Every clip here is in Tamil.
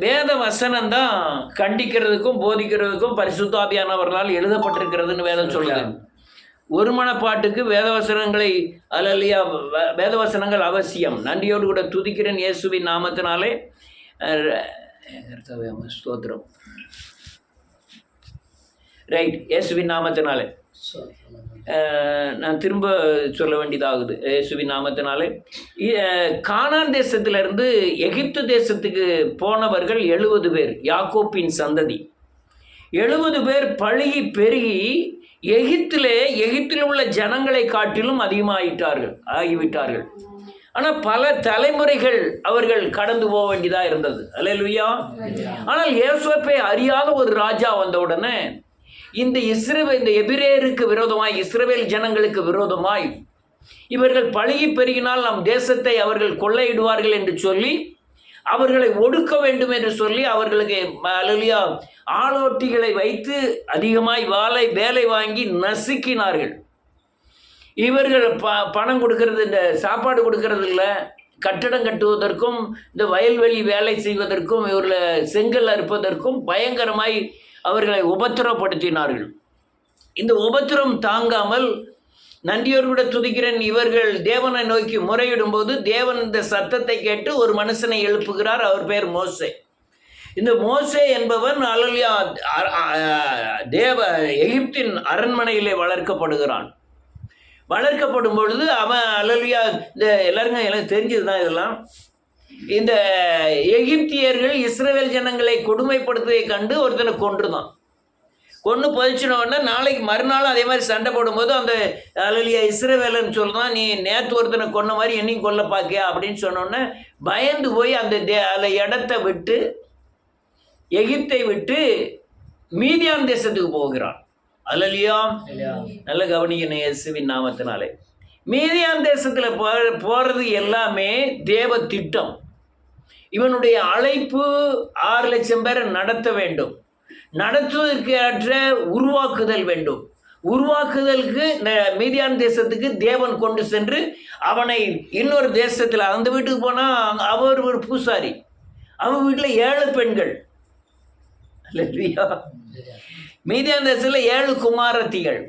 வேத வசனம் தான் கண்டிக்கிறதுக்கும் போதிக்கிறதுக்கும் பரிசுத்தாவியானவர்களால் எழுதப்பட்டிருக்கிறதுன்னு வேதம் சொல்லுது. ஒரு மனப்பாட்டுக்கு வேதவசனங்களை அல்லையா, வேதவசனங்கள் அவசியம். நன்றியோடு கூட துதிக்கிறேன் இயேசுவின் நாமத்தினாலே. ஸ்தோத்திரம். ரைட், இயேசுவின் நாமத்தினாலே நான் திரும்ப சொல்ல வேண்டியதாகுது. இயேசுவின் நாமத்தினாலே கானான் தேசத்திலிருந்து எகிப்து தேசத்துக்கு போனவர்கள் 70 பேர், யாக்கோப்பின் சந்ததி 70 பேர் பழுகி பெருகி எகிப்தில் உள்ள ஜனங்களை காட்டிலும் ஆகிவிட்டார்கள். ஆனால் பல தலைமுறைகள் அவர்கள் கடந்து போக வேண்டியதாக இருந்தது. அல்லேலூயா. ஆனால் யோசேப்பை அறியாத ஒரு ராஜா வந்தவுடனே இந்த எபிரேயருக்கு விரோதமாய், இஸ்ரவேல் ஜனங்களுக்கு விரோதமாய் இவர்கள் பழுகி பெருகினால் நம் தேசத்தை அவர்கள் கொள்ளையிடுவார்கள் என்று சொல்லி அவர்களை ஒடுக்க வேண்டும் என்று சொல்லி அவர்களுக்கு அல்லேலூயா ஆளோட்டிகளை வைத்து அதிகமாய் வேலை வாங்கி நசுக்கினார்கள். இவர்கள் பணம் கொடுக்கறது, இந்த சாப்பாடு கொடுக்கறது இல்லை, கட்டடம் கட்டுவதற்கும் இந்த வயல்வெளி வேலை செய்வதற்கும் இவர்களை செங்கல் அறுப்பதற்கும் பயங்கரமாய் அவர்களை உபத்திரப்படுத்தினார்கள். இந்த உபத்திரம் தாங்காமல் நன்றியோடு கூட துதிக்கிறேன், இவர்கள் தேவனை நோக்கி முறையிடும் போது தேவன் இந்த சத்தத்தை கேட்டு ஒரு மனுஷனை எழுப்புகிறார். அவர் பேர் மோசே. இந்த மோசே என்பவன் அல்லேலூயா எகிப்தின் அரண்மனையிலே வளர்க்கப்படுகிறான். வளர்க்கப்படும் பொழுது அவன் அல்லேலூயா, இந்த எல்லாருக்கும் எனக்கு தெரிஞ்சது தான் இதெல்லாம், இந்த எகிப்தியர்கள் இஸ்ரவேல் ஜனங்களை கொடுமைப்படுத்துவதை கண்டு ஒருத்தனை கொன்று பதிச்சினோடனே நாளைக்கு மறுநாள் அதே மாதிரி சண்டை போடும்போது அந்த அல்லேலூயா இஸ்ரவேலன்னு சொல்கிறான், நீ நேற்று ஒருத்தனை கொன்ன மாதிரி என்னையும் கொல்ல பார்க்கியா அப்படின்னு சொன்னோடனே பயந்து போய் அந்த இடத்த விட்டு, எகிப்தை விட்டு மீதியான் தேசத்துக்கு போகிறான். அல்லேலூயா. நல்ல கவனிக்கணும் இயேசுவின் நாமத்தினாலே. மீதியான் தேசத்தில் போகிறது எல்லாமே தேவ திட்டம். இவனுடைய அழைப்பு 6 லட்சம் பேரை நடத்த வேண்டும். நடத்துவதற்கு ஏற்ற உருவாக்குதல் வேண்டும். உருவாக்குதலுக்கு மீதியான் தேசத்துக்கு தேவன் கொண்டு சென்று அவனை இன்னொரு தேசத்தில், அந்த வீட்டுக்கு போனால் அவர் ஒரு பூசாரி, அவன் வீட்டில் 7 பெண்கள். மீதியான் தேசத்தில் 7 குமாரத்திகள்.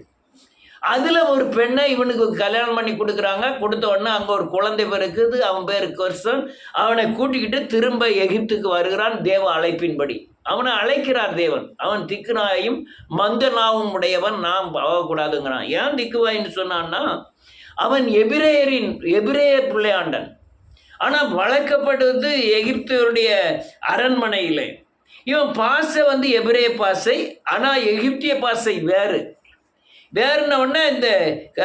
அதில் ஒரு பெண்ணை இவனுக்கு கல்யாணம் பண்ணி கொடுக்குறாங்க. கொடுத்த உடனே அங்கே ஒரு குழந்தை பிறக்குது, அவன் பேர் கர்சன். அவனை கூட்டிக்கிட்டு திரும்ப எகிப்துக்கு வருகிறான் தேவ அழைப்பின்படி. அவனை அழைக்கிறார் தேவன். அவன் திக்குநாயும் மந்தனாவும் உடையவன், நாம் போகக்கூடாதுங்கிறான். ஏன் திக்குவாயின்னு சொன்னான்னா, அவன் எபிரேய பிள்ளையாண்டன். ஆனால் வளர்க்கப்பட்டது எகிப்தியருடைய அரண்மனையில். இவன் பாசை எபிரேய பாசை, ஆனால் எகிப்திய பாசை வேறுன உடனே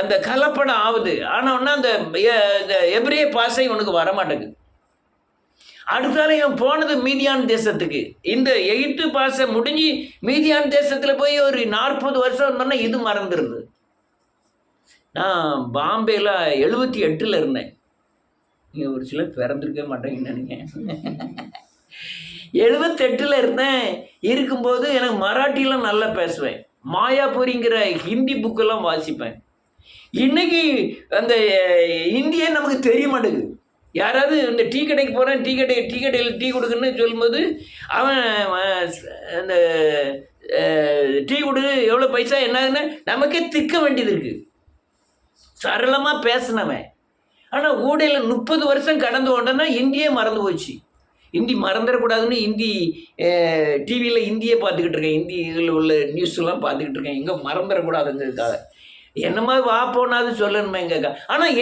அந்த கலப்படம் ஆகுது. ஆனால் உடனே அந்த எபிரேய பாசை இவனுக்கு வரமாட்டேங்குது. அடுத்தால இவன் போனது மீதியான் தேசத்துக்கு. இந்த எகிப்து பாசை முடிஞ்சு மீதியான் தேசத்தில் போய் ஒரு 40 வருஷம் இருந்தோன்னா இது மறந்துடுது. நான் பாம்பேல 78 இருந்தேன். நீங்கள் ஒரு சிலர் பிறந்திருக்க மாட்டேங்கன்னு நினைக்கிறேன். 78 இருந்தேன். இருக்கும்போது எனக்கு மராட்டிலாம் நல்லா பேசுவேன். மாயாபுரிங்கிற ஹிந்தி புக்கெல்லாம் வாசிப்பேன். இன்னைக்கு அந்த ஹிந்தியே நமக்கு தெரிய மாட்டேங்குது. யாராவது இந்த டீ கடைக்கு போகிறேன், டீ கடையில் டீ கொடுக்குன்னு சொல்லும்போது அவன் அந்த டீ கொடு, எவ்வளோ பைசா என்னதுன்னு நமக்கே திக்க வேண்டியது இருக்குது. சரளமாக பேசினவன். ஆனால் ஊடையில் 30 வருஷம் கடந்து உடனே ஹிந்தியே மறந்து போச்சு. ஹிந்தி மறந்துடக்கூடாதுன்னு ஹிந்தி டிவியில் ஹிந்தியே பார்த்துக்கிட்டு இருக்கேன். ஹிந்தி இதில் உள்ள நியூஸ்லாம் பார்த்துக்கிட்டு இருக்கேன். எங்கே மறந்துடக்கூடாதுங்கிறதுக்காக. என்ன மாதிரி வா போனாது சொல்லணுமே எங்க. ஆனால்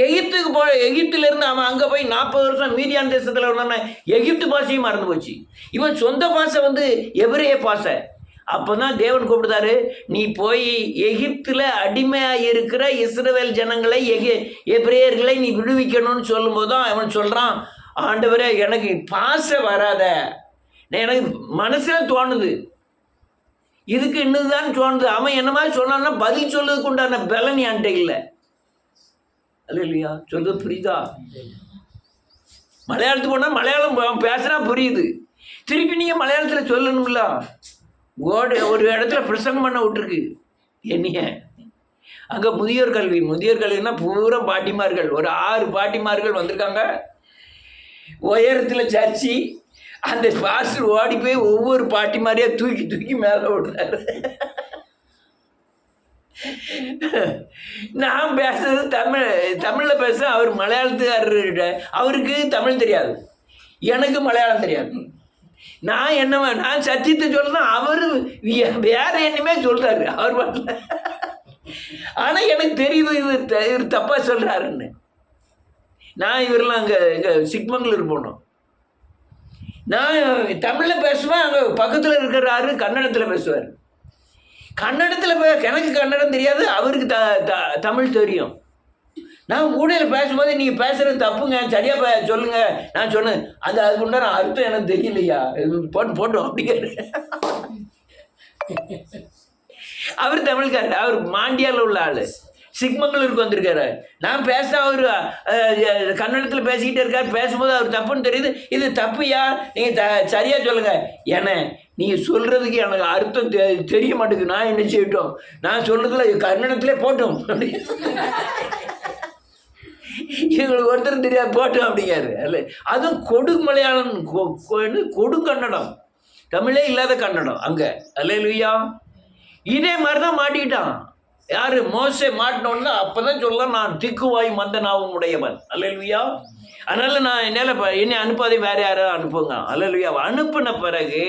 எகிப்திலேருந்து அவன் அங்கே போய் 40 வருஷம் மீதியான் தேசத்தில் உடனே எகிப்து பாஷையும் மறந்து போச்சு. இவன் சொந்த பாஷை எபிரேய பாஷை. அப்போ தான் தேவன் கூப்பிடுதாரு, நீ போய் எகிப்தில் அடிமையாக இருக்கிற இஸ்ரவேல் ஜனங்களை எபிரேயர்களை நீ விடுவிக்கணும்னு சொல்லும்போது தான் அவன் சொல்கிறான், ஆண்டவரே எனக்கு பாசை வராத, எனக்கு மனசில் தோணுது, இதுக்கு இன்னுதான் தோணுது. அவன் என்ன மாதிரி சொன்னான்னா பதில் சொல்லுறதுக்கு உண்டான பலன் என்கிட்ட இல்லை. அல்ல இல்லையா? சொல்றது புரியுதா? மலையாளத்துக்கு போனால் மலையாளம் பேசுனா புரியுது. திருப்பி நீங்கள் மலையாளத்தில் சொல்லணும்ல. ஒரு இடத்துல பிரசங்கம் பண்ண விட்டுருக்கு என்னைய. அங்கே முதியோர் கல்வினா பூரா பாட்டிமார்கள், ஒரு 6 பாட்டிமார்கள் வந்திருக்காங்க. உயரத்தில் சர்ச்சி, அந்த பாஸ்டர் ஓடி போய் ஒவ்வொரு பாட்டி மாதிரியா தூக்கி தூக்கி மேலே விடுறாரு. நான் பேசுறது தமிழில் பேச, அவர் மலையாளத்துக்காரர், அவருக்கு தமிழ் தெரியாது, எனக்கு மலையாளம் தெரியாது. நான் சத்தியத்தை சொல்றேன், அவர் வேற என்னமே சொல்றாரு அவர் பாட்டில். ஆனால் எனக்கு தெரியுது இவர் தப்பாக சொல்கிறாருன்னு. நான் இவரெல்லாம் அங்கே சிக்மங்களூர் போனோம். நான் தமிழில் பேசுவேன், அங்கே பக்கத்தில் இருக்கிறாரு கன்னடத்தில் பேசுவார். கன்னடத்தில் எனக்கு கன்னடம் தெரியாது, அவருக்கு தமிழ் தெரியும். நான் ஊடையில் பேசும்போது நீங்கள் பேசுகிறது தப்புங்க, சரியாக சொல்லுங்கள். நான் சொன்னேன், அதுக்கு உண்டான அர்த்தம் எனக்கு தெரியலையா, போட்டோம் அப்படிங்கிறாரு. அவர் தமிழ்காரர், அவர் மாண்டியாவில் உள்ள ஆள், சிக்மங்களூருக்கு வந்திருக்காரு. நான் பேச அவர் கன்னடத்தில் பேசிக்கிட்டே இருக்கார். பேசும்போது அவர் தப்புன்னு தெரியுது. இது தப்புயா, நீங்கள் சரியாக சொல்லுங்கள். ஏன்னா நீங்கள் சொல்கிறதுக்கு எனக்கு அர்த்தம் தெரிய மாட்டேங்குது, நான் என்ன செய்யட்டும், நான் சொல்கிறதுல கன்னடத்திலே போட்டோம் அப்படி. எங்களுக்கு ஒருத்தர் தெரியாது, போட்டோம் அப்படிங்காரு. அல்ல, அதுவும் கொடுமலையாளம், கொடுங்கன்னடம், தமிழே இல்லாத கன்னடம் அங்கே. அல்லேலூயா. இதே மாதிரி தான் மாட்டிக்கிட்டான். யார்? மோசே மாட்டினோன்னா அப்போ தான் சொல்லலாம், நான் திக்குவாய் மந்தனாவும் உடையவன். அல்லேலூயா. அதனால் நான் என்னை அனுப்பாதே, வேறு யாரும் அனுப்புங்க. அல்லேலூயா. அனுப்பின பிறகு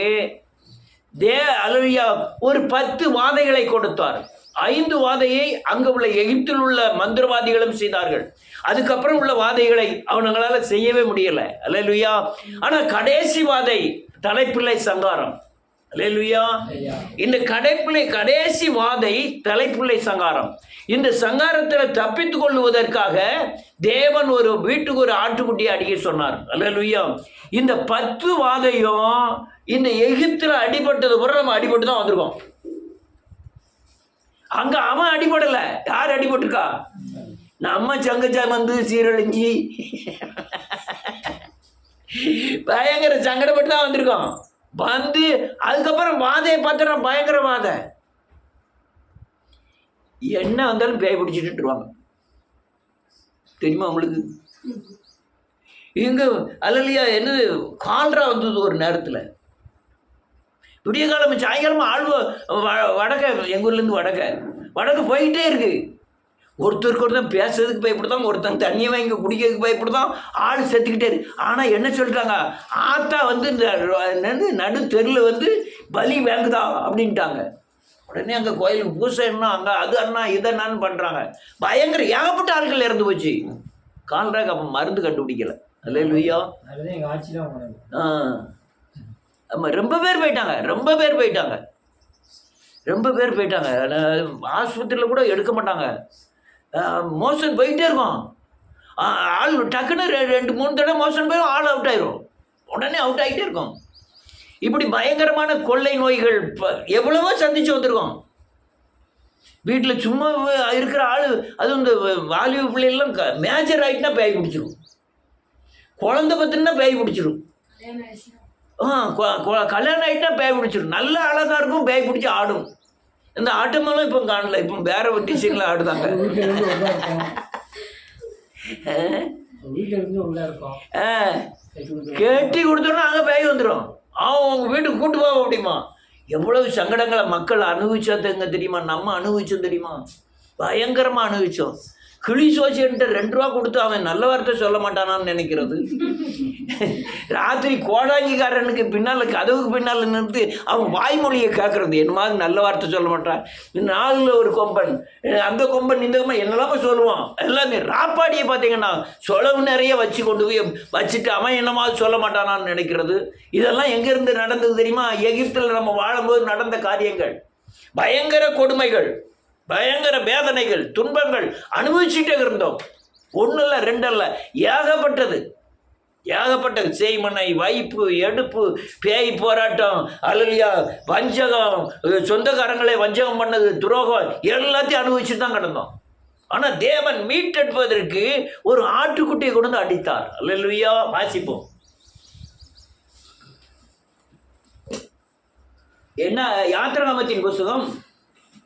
அல்லேலூயா ஒரு 10 வாதைகளை கொடுத்தார். 5 வாதையை அங்கே உள்ள எகிப்தில் உள்ள மந்திரவாதிகளும் செய்தார்கள். அதுக்கப்புறம் உள்ள வாதைகளை அவங்களால செய்யவே முடியலை. அல்லேலூயா. ஆனால் கடைசி வாதை தலைப்பிள்ளை சங்காரம். அல்லேலூயா. இந்த கடைசி வாதை தலைப்பிள்ளை சங்காரம். இந்த சங்காரத்தில் தப்பித்து கொள்வதற்காக தேவன் ஒரு வீட்டுக்கு ஒரு ஆட்டுக்குட்டியை அடிக்க சொன்னார். அல்லேலூயா. இந்த 10 வாதையும் இந்த எகிப்தில் அடிபட்டது பிறகு நம்ம அடிபட்டு தான் வந்திருக்கோம். அங்க அவன் அடிபடல, யார் அடிபட்டிருக்கா? நம்ம சங்கச்சா வந்து சீரழிஞ்சி பயங்கர சங்கடப்பட்டு தான் வந்திருக்கோம். வந்து அதுக்கப்புறம் வாதையை பார்த்தா பயங்கர வாதை, என்ன வந்தாலும் பேய் பிடிச்சிட்டுருவாங்க. தெரியுமா உங்களுக்கு? இங்க அல்லையா என்னது கால்ரா வந்தது ஒரு நேரத்தில். விடிய காலம் சாயங்காலமாக வடக்க, எங்கள் ஊர்லேருந்து வடக்க போயிட்டே இருக்கு. ஒருத்தருக்கு ஒருத்தன் பேசுறதுக்கு பயப்படுதான், ஒருத்தன் தண்ணியை வாங்கி குடிக்கிறதுக்கு பயப்படுதான், ஆள் செத்துக்கிட்டே இருக்கு. ஆனால் என்ன சொல்லிட்டாங்க, ஆத்தா வந்து இந்த நடு தெருவில் வந்து பலி வாங்குதா அப்படின்ட்டாங்க. உடனே அங்கே கோயிலுக்கு பூசை என்ன, அங்கே அது அண்ணா இதென்னு பண்ணுறாங்க. பயங்கர ஏகப்பட்ட ஆட்கள் இறந்து போச்சு. கால்ராக்கு அப்போ மருந்து கண்டுபிடிக்கலை. அல்லேலூயா. ஆமாம், ரொம்ப பேர் போயிட்டாங்க. ஆஸ்பத்திரியில் கூட எடுக்க மாட்டாங்க. மோஷன் போயிட்டே இருக்கும். ஆள் டக்குன்னு 2-3 தடவை மோஷன் போயிடும், ஆள் அவுட் ஆயிரும், உடனே அவுட் ஆகிட்டே இருக்கும். இப்படி பயங்கரமான கொள்ளை நோய்கள் எவ்வளவோ சந்திச்சு வந்திருக்கோம். வீட்டில் சும்மா இருக்கிற ஆள், அதுவும் இந்த வாலிப பிள்ளைகள்லாம் மேஜர் ஆகிட்டுனா பேய் பிடிச்சிரும், குழந்தை பத்தினா பேய் பிடிச்சிரும், கல்யாணம் ஆகிட்டுனா பேய் பிடிச்சிரும். நல்ல ஆளாக தான் இருக்கும், பேய் பிடிச்சி ஆடும். இந்த ஆட்டமெல்லாம் இப்போ காணல, இப்போ வேற ஒரு டிசைனில் ஆடுதாங்க. கேட்டி கொடுத்தோன்னா அங்கே பேய் வந்துடும், உங்கள் வீட்டுக்கு கூட்டு போக முடியுமா? எவ்வளவு சங்கடங்களை மக்கள் அனுபவிச்சதுங்க தெரியுமா? நம்ம அனுபவிச்சோம் தெரியுமா? பயங்கரமாக அனுபவித்தோம். கிளி சோசியன்ட்டு 2 ரூபா கொடுத்து அவன் நல்ல வார்த்தை சொல்ல மாட்டானான்னு நினைக்கிறது. ராத்திரி கோடாங்கிக்காரனுக்கு பின்னால், கதவுக்கு பின்னால் நிறுத்தி அவன் வாய்மொழியை கேட்கறது, என்ன மாதிரி நல்ல வார்த்தை சொல்ல மாட்டான். 4 ஒரு கொம்பன், அந்த கொம்பன் இந்த கொம்பன் என்னெல்லாம சொல்லுவான். எல்லாமே ராப்பாடியை பார்த்தீங்கன்னா சொலவு நிறைய வச்சு கொண்டு போய் வச்சுட்டு அவன் என்னமாவது சொல்ல மாட்டானான்னு நினைக்கிறது. இதெல்லாம் எங்கேருந்து நடந்தது தெரியுமா? எகிப்தில் நம்ம வாழும்போது நடந்த காரியங்கள். பயங்கர கொடுமைகள், பயங்கர வேதனைகள், துன்பங்கள் அனுபவிச்சுட்டே இருந்தோம். 1 இல்லை 2 இல்லை, ஏகப்பட்டது. செய்மனை, வைப்பு, எடுப்பு, பேய் போராட்டம், அல்லையா வஞ்சகம், சொந்தக்காரங்களே வஞ்சகம் பண்ணது, துரோகம், எல்லாத்தையும் அனுபவிச்சுட்டு தான் கிடந்தோம். ஆனால் தேவன் மீட்டெடுப்பதற்கு ஒரு ஆட்டுக்குட்டியை கொண்டு வந்து அடித்தார். அல்லேலூயா. வாசிப்போம். என்ன? யாத்திராகமத்தின் புத்தகம்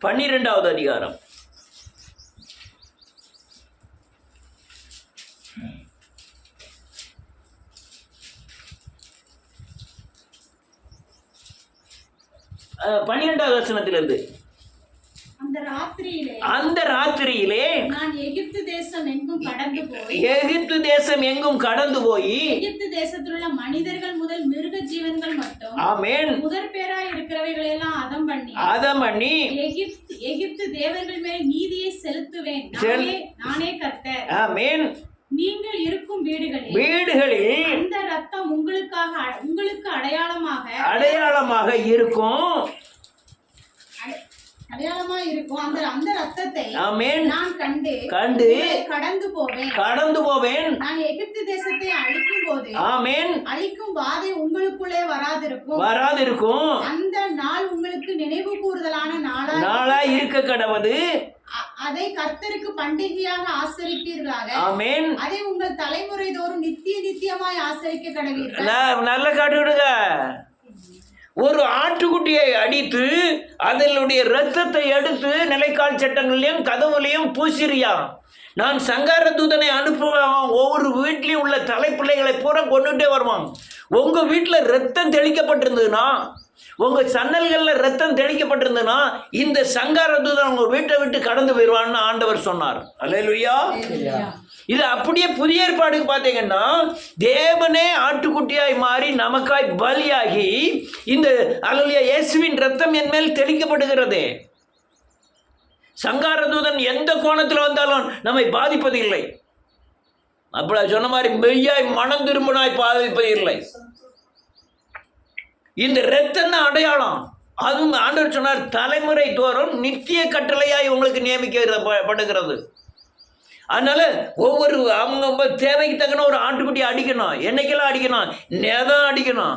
12வது அதிகாரம். 12வது வசனத்திலிருந்து. அந்த ராத்திரியிலே நான் எகிப்து தேசம் எங்கும் கடந்து போய் எகிப்து தேசத்திலுள்ள மனிதர்கள் முதல் மிருக ஜீவன்கள் மட்டும் ஆமென் முதற் பேராய் இருக்கிறவைகளை எல்லாம் அதம் பண்ணி எகிப்து தேவர்கள் மேல் நீதியை செலுத்துவேன். நானே கர்த்தர். ஆமென். நீங்கள் இருக்கும் வீடுகளில் அந்த ரத்தம் உங்களுக்கு அடையாளமாக இருக்கும். அந்த ரத்தத்தை நான் கண்டு கடந்து போவேன். நான் எகிப்து தேசத்தை அழிக்கும் வாதை உங்களுக்குள்ளே வராதிருக்கும். அந்த நாள் உங்களுக்கு நினைவு கூறுதலான நாளாய் இருக்க கடவது. அதை கர்த்தருக்கு பண்டிகையாக ஆசரிப்பீர்களாக. ஆமென். அதை உங்கள் தலைமுறை தோறும் நித்தியமாய் ஆசரிக்க கடவீர்கள். நல்ல காட்டு விடுங்க. ஒரு ஆட்டுக்குட்டியை அடித்து அதனுடைய இரத்தத்தை எடுத்து நிலைக்கால் சட்டங்களையும் கதவுலையும் பூசிறியா. நான் சங்கார தூதனை அனுப்புவேன். ஒவ்வொரு வீட்லையும் உள்ள தலைப்பிள்ளைகளை பூரா கொண்டுட்டே வருவான். உங்கள் வீட்டில் ரத்தம் தெளிக்கப்பட்டிருந்ததுன்னா, உங்கள் சன்னல்களில் ரத்தம் தெளிக்கப்பட்டிருந்ததுன்னா, இந்த சங்கார தூதன் உங்கள் வீட்டை விட்டு கடந்து போயிடுவான்னு ஆண்டவர் சொன்னார். அல்லேலூயா. இது அப்படியே புதிய ஏற்பாடுக்கு பார்த்தீங்கன்னா, தேவனே ஆட்டுக்குட்டியாய் மாறி நமக்காய் பலியாகி இந்த அல்லேலூயா இயேசுவின் ரத்தம் என் மேல் தெளிக்கப்படுகிறதே. சங்கார தூதன் எந்த கோணத்தில் வந்தாலும் நம்மை பாதிப்பதில்லை. அப்படி சொன்ன மாதிரி மெய்யாய் மனம் திரும்பினாய் பாதிப்பதில்லை. இந்த ரத்தம் தான் அடையாளம். அதுவும் ஆண்டவர் சொன்னார், தலைமுறை தோறும் நித்திய கட்டளையாய் உங்களுக்கு நியமிக்கப்படுகிறது. அதனால ஒவ்வொரு அவங்க தேவைக்கு தக்கன ஒரு ஆட்டுக்குட்டி அடிக்கணும். என்னைக்கெல்லாம் அடிக்கணும்? நேதான் அடிக்கணும்.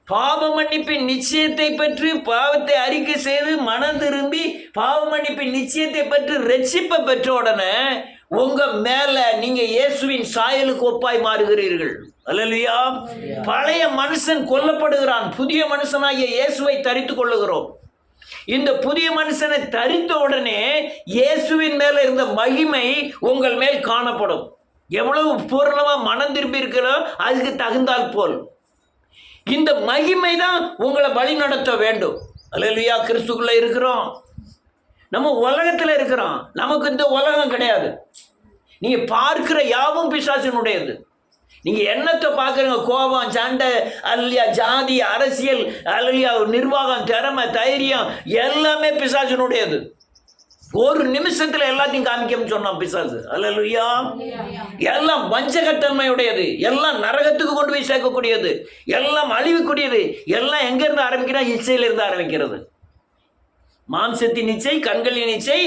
பாவ மன்னிப்பின் நிச்சயத்தை பெற்று பாவத்தை அறிக்கை செய்து மனம் திரும்பி பாவ மன்னிப்பின் நிச்சயத்தை பெற்று ரட்சிப்பை பெற்ற உடனே உங்க மேல நீங்க இயேசுவின் சாயலுக்கு ஒப்பாய் மாறுகிறீர்கள். அல்லேலூயா. பழைய மனுஷன் கொல்லப்படுகிறான். புதிய மனுஷனாகிய இயேசுவை தரித்து கொள்ளுகிறோம். இந்த புதிய மனுஷனை தரித்த உடனே இயேசுவின் மேல இருந்த மகிமை உங்கள் மேல் காணப்படும். எவ்வளவு பூர்ணமா மனம் திரும்பி இருக்கிறோ அதுக்கு தகுந்தால் போல் இந்த மகிமை தான் உங்களை வழி நடத்த வேண்டும். அல்லேலூயா. கிறிஸ்துக்குள்ள இருக்கிறோம். நம்ம உலகத்தில் இருக்கிறோம். நமக்கு இந்த உலகம் கிடையாது. நீங்க பார்க்கிற யாவும் பிசாசினுடையது. நீங்க என்னத்தை பார்க்குறீங்க? கோபம், சண்டை, அல்லையா ஜாதி, அரசியல், அல்லையா நிர்வாகம், திறமை, தைரியம் எல்லாமே பிசாசினுடையது. ஒரு நிமிஷத்துல எல்லாத்தையும் காமிக்கணும்னு சொன்னான் பிசாசு. அல்லேலூயா. எல்லாம் வஞ்சகத்தன்மையுடையது. எல்லாம் நரகத்துக்கு கொண்டு போய் சேர்க்கக்கூடியது. எல்லாம் அழிவுக்கூடியது. எல்லாம் எங்க இருந்து ஆரம்பிக்கிறா? இச்சையிலிருந்து ஆரம்பிக்கிறது. மாம்சத்தின் இச்சை, கண்களின் இச்சை,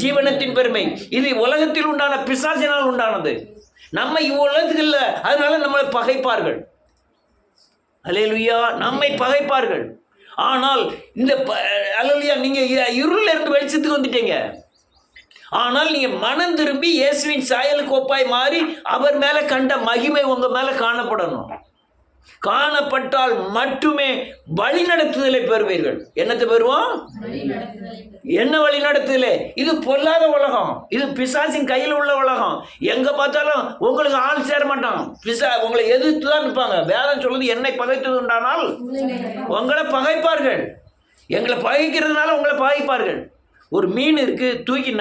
ஜீவனத்தின் பெருமை. இது உலகத்தில் உண்டான பிசாசினால் உண்டானது. நம்ம இவ்வுலகத்துக்கு இல்லை. அதனால நம்மளை பகைப்பார்கள். அல்லேலூயா. நம்மை பகைப்பார்கள். ஆனால் இந்த அல்லேலூயா நீங்க இருளில் இருந்து வெளிச்சத்துக்கு வந்துட்டீங்க. ஆனால் நீங்க மனம் திரும்பி இயேசுவின் சாயலுக்கு ஒப்பாய் மாறி அவர் மேல கண்ட மகிமை உங்க மேல காணப்படணும். காணப்பட்டால் மட்டுமே வழி நடத்துதலை பெறுவீர்கள். என்னத்தை பெறுவோம்? என்ன வழி நடத்துதலே? இது பொல்லாத உலகம். இது பிசாசின் கையில் உள்ள உலகம். எங்க பார்த்தாலும் உங்களுக்கு ஆள் சேர மாட்டான். உங்களை எதிர்த்து தான் இருப்பாங்க. வேதம் சொல்லுது, என்னை பகைத்தது உண்டானால் உங்களை பகைப்பார்கள். எங்களை பகைக்கிறதுனால உங்களை பகைப்பார்கள். ஒரு மீன் இருக்கு, தூக்கி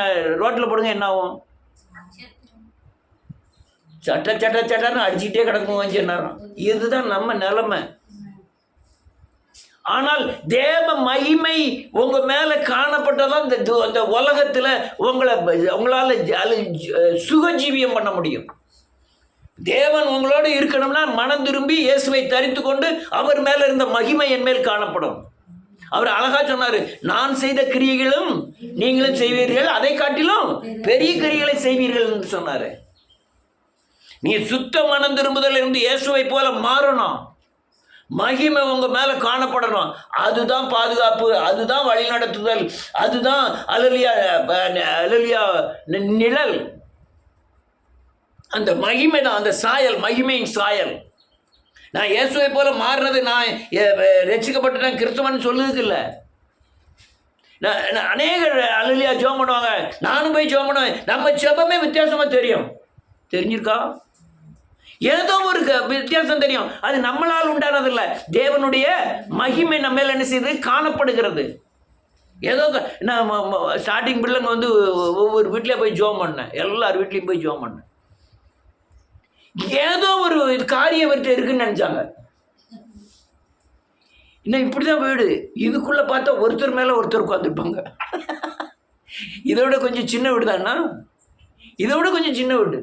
ரோட்டில் போடுங்க, என்ன ஆகும்? சட்டன்னு அடிச்சுக்கிட்டே கிடக்கும் கொஞ்ச நேரம். இதுதான் நம்ம நிலைமை. ஆனால் தேவ மகிமை உங்க மேல காணப்பட்டதான் இந்த உலகத்துல உங்களால சுகஜீவியம் பண்ண முடியும். தேவன் உங்களோடு இருக்கணும்னா மனம் திரும்பி இயேசுவை தரித்து கொண்டு அவர் மேல இருந்த மகிமை என் மேல் காணப்படும். அவர் அழகா சொன்னாரு, நான் செய்த கிரியைகளும் நீங்களும் செய்வீர்கள், அதை காட்டிலும் பெரிய கிரியைகளை செய்வீர்கள் என்று சொன்னாரு. நீ சுத்த மனம் திரும்புதல் இருந்து இயேசுவை போல மாறணும். மகிமை உங்க மேல காணப்படணும். அதுதான் பாதுகாப்பு, அதுதான் வழிநடத்துதல், அதுதான் அல்லேலூயா நிழல். அந்த மகிமை தான் அந்த சாயல், மகிமையின் சாயல். நான் இயேசுவை போல மாறினது நான் ரட்சிக்கப்பட்டுட்டேன் கிறிஸ்தவன் சொல்லுறதுக்கு இல்லை. அநேக அல்லேலூயா ஜெபம் பண்ணுவாங்க, நானும் போய் ஜெபம் பண்ணுவேன். நம்ம ஜெபமே வித்தியாசமா தெரியும். தெரிஞ்சிருக்கா? ஏதோ ஒரு வித்தியாசம் தெரியும். அது நம்மளால் உண்டானதில்லை, தேவனுடைய மகிமை நம்ம மேல என்ன செய்யுது, காணப்படுகிறது. ஏதோ நான் ஸ்டார்டிங் பிள்ளைங்க வந்து ஒவ்வொரு வீட்லேயே போய் ஜோம் பண்ணேன், எல்லார் வீட்லேயும் போய் ஜோம் பண்ணேன். ஏதோ ஒரு காரியம் விட்டு இருக்குன்னு நினச்சாங்க. இன்னும் இப்படி தான் வீடு, இதுக்குள்ளே பார்த்தா ஒருத்தர் மேலே ஒருத்தர் உட்காந்துருப்பாங்க. இதோட கொஞ்சம் சின்ன வீடு தானா, இதோட கொஞ்சம் சின்ன வீடு.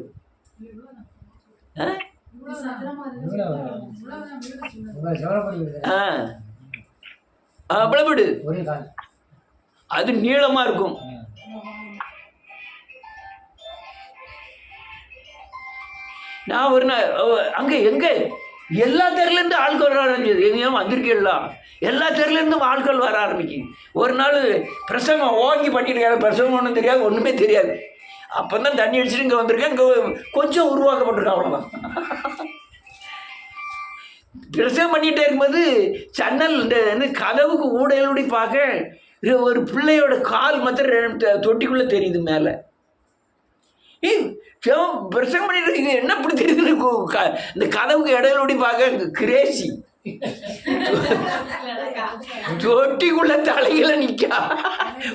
அவ்வளோ வீடு, அது நீளமாக இருக்கும். நான் ஒரு நாள் அங்கே எங்கே எல்லா தெருலேருந்து ஆட்கள் வர ஆரம்பிச்சது. எங்கேயும் வந்திருக்கீங்களா, எல்லா தெருலேருந்தும் ஆட்கள் வர ஆரம்பிக்கும். ஒரு நாள் பிரசங்கம் ஓங்கி பண்ணியிருக்காங்க, பிரசங்கம் ஒன்றும் தெரியாது, ஒன்றுமே தெரியாது. அப்போ தான் தண்ணி அடிச்சுட்டு இங்கே வந்திருக்கேன். இங்கே கொஞ்சம் உருவாக்கப்பட்டிருக்கேன், அவ்வளோதான். பிரசங்கம் பண்ணிகிட்டே இருக்கும்போது ஜன்னல் இந்த கதவுக்கு ஊடையோடி பார்க்க ஒரு பிள்ளையோட கால் மாத்திரம் தொட்டிக்குள்ளே தெரியுது மேலே. பிரசங்கம் பண்ணிட்டு இருக்கீங்க, என்ன இப்படி தெரியுதுன்னு இந்த கதவுக்கு இடையிலோடி பார்க்க கிரேசி தொட்டிக்குள்ள தலையில நிற்கா,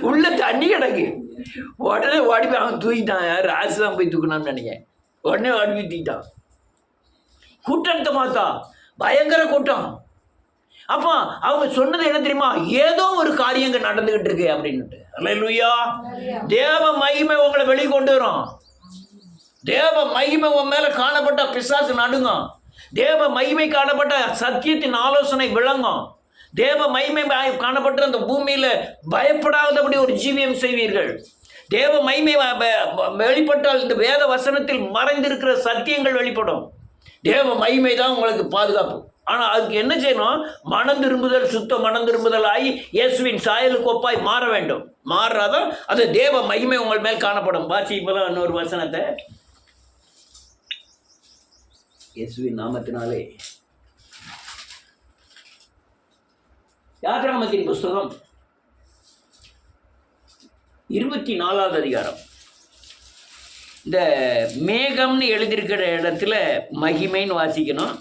உள்ள தண்ணி கிடக்கு. உடனே ஓடி போய் அவன் தூக்கிட்டான். யார் ராசு தான் போய் தூக்கினான்னு நினைக்கிறேன். உடனே ஓடி போய் தூக்கிட்டான். கூட்டத்தை பார்த்தா பயங்கர கூட்டம். அப்போ அவங்க சொன்னது என்ன தெரியுமா, ஏதோ ஒரு காரியங்கள் நடந்துகிட்டு இருக்கு அப்படின்னுட்டு. அல்லேலூயா. தேவ மகிமை உங்களை வெளியே கொண்டு வரும். தேவ மகிமை உன் மேல காணப்பட்ட பிசாசு நடுங்கும். தேவ மகிமை காணப்பட்ட சத்தியத்தின் ஆலோசனை விளங்கும். தேவ மகிமை காணப்பட்ட அந்த பூமியில பயப்படாதபடி ஒரு ஜீவியம் செய்வீர்கள். தேவ மகிமை வெளிப்பட்டால் இந்த வேத வசனத்தில் மறைந்திருக்கிற சத்தியங்கள் வெளிப்படும். தேவ மகிமை தான் உங்களுக்கு பாதுகாப்பு. ஆனால் அதுக்கு என்ன செய்யணும், மனம் திரும்புதல், சுத்த மனம் திரும்புதல் ஆகி இயேசுவின் சாயலுக்கு ஒப்பாய் மாற வேண்டும். மாறாதான் அது தேவ மகிமை உங்கள் மேல் காணப்படும். வாசி இப்போதான் இன்னொரு வசனத்தை, இயேசுவின் நாமத்தினாலே. யாத்திராகமத்தின் புஸ்தகம் 24வது அதிகாரம். இந்த மேகம்னு எழுதியிருக்கிற இடத்துல மகிமைன்னு வாசிக்கணும்.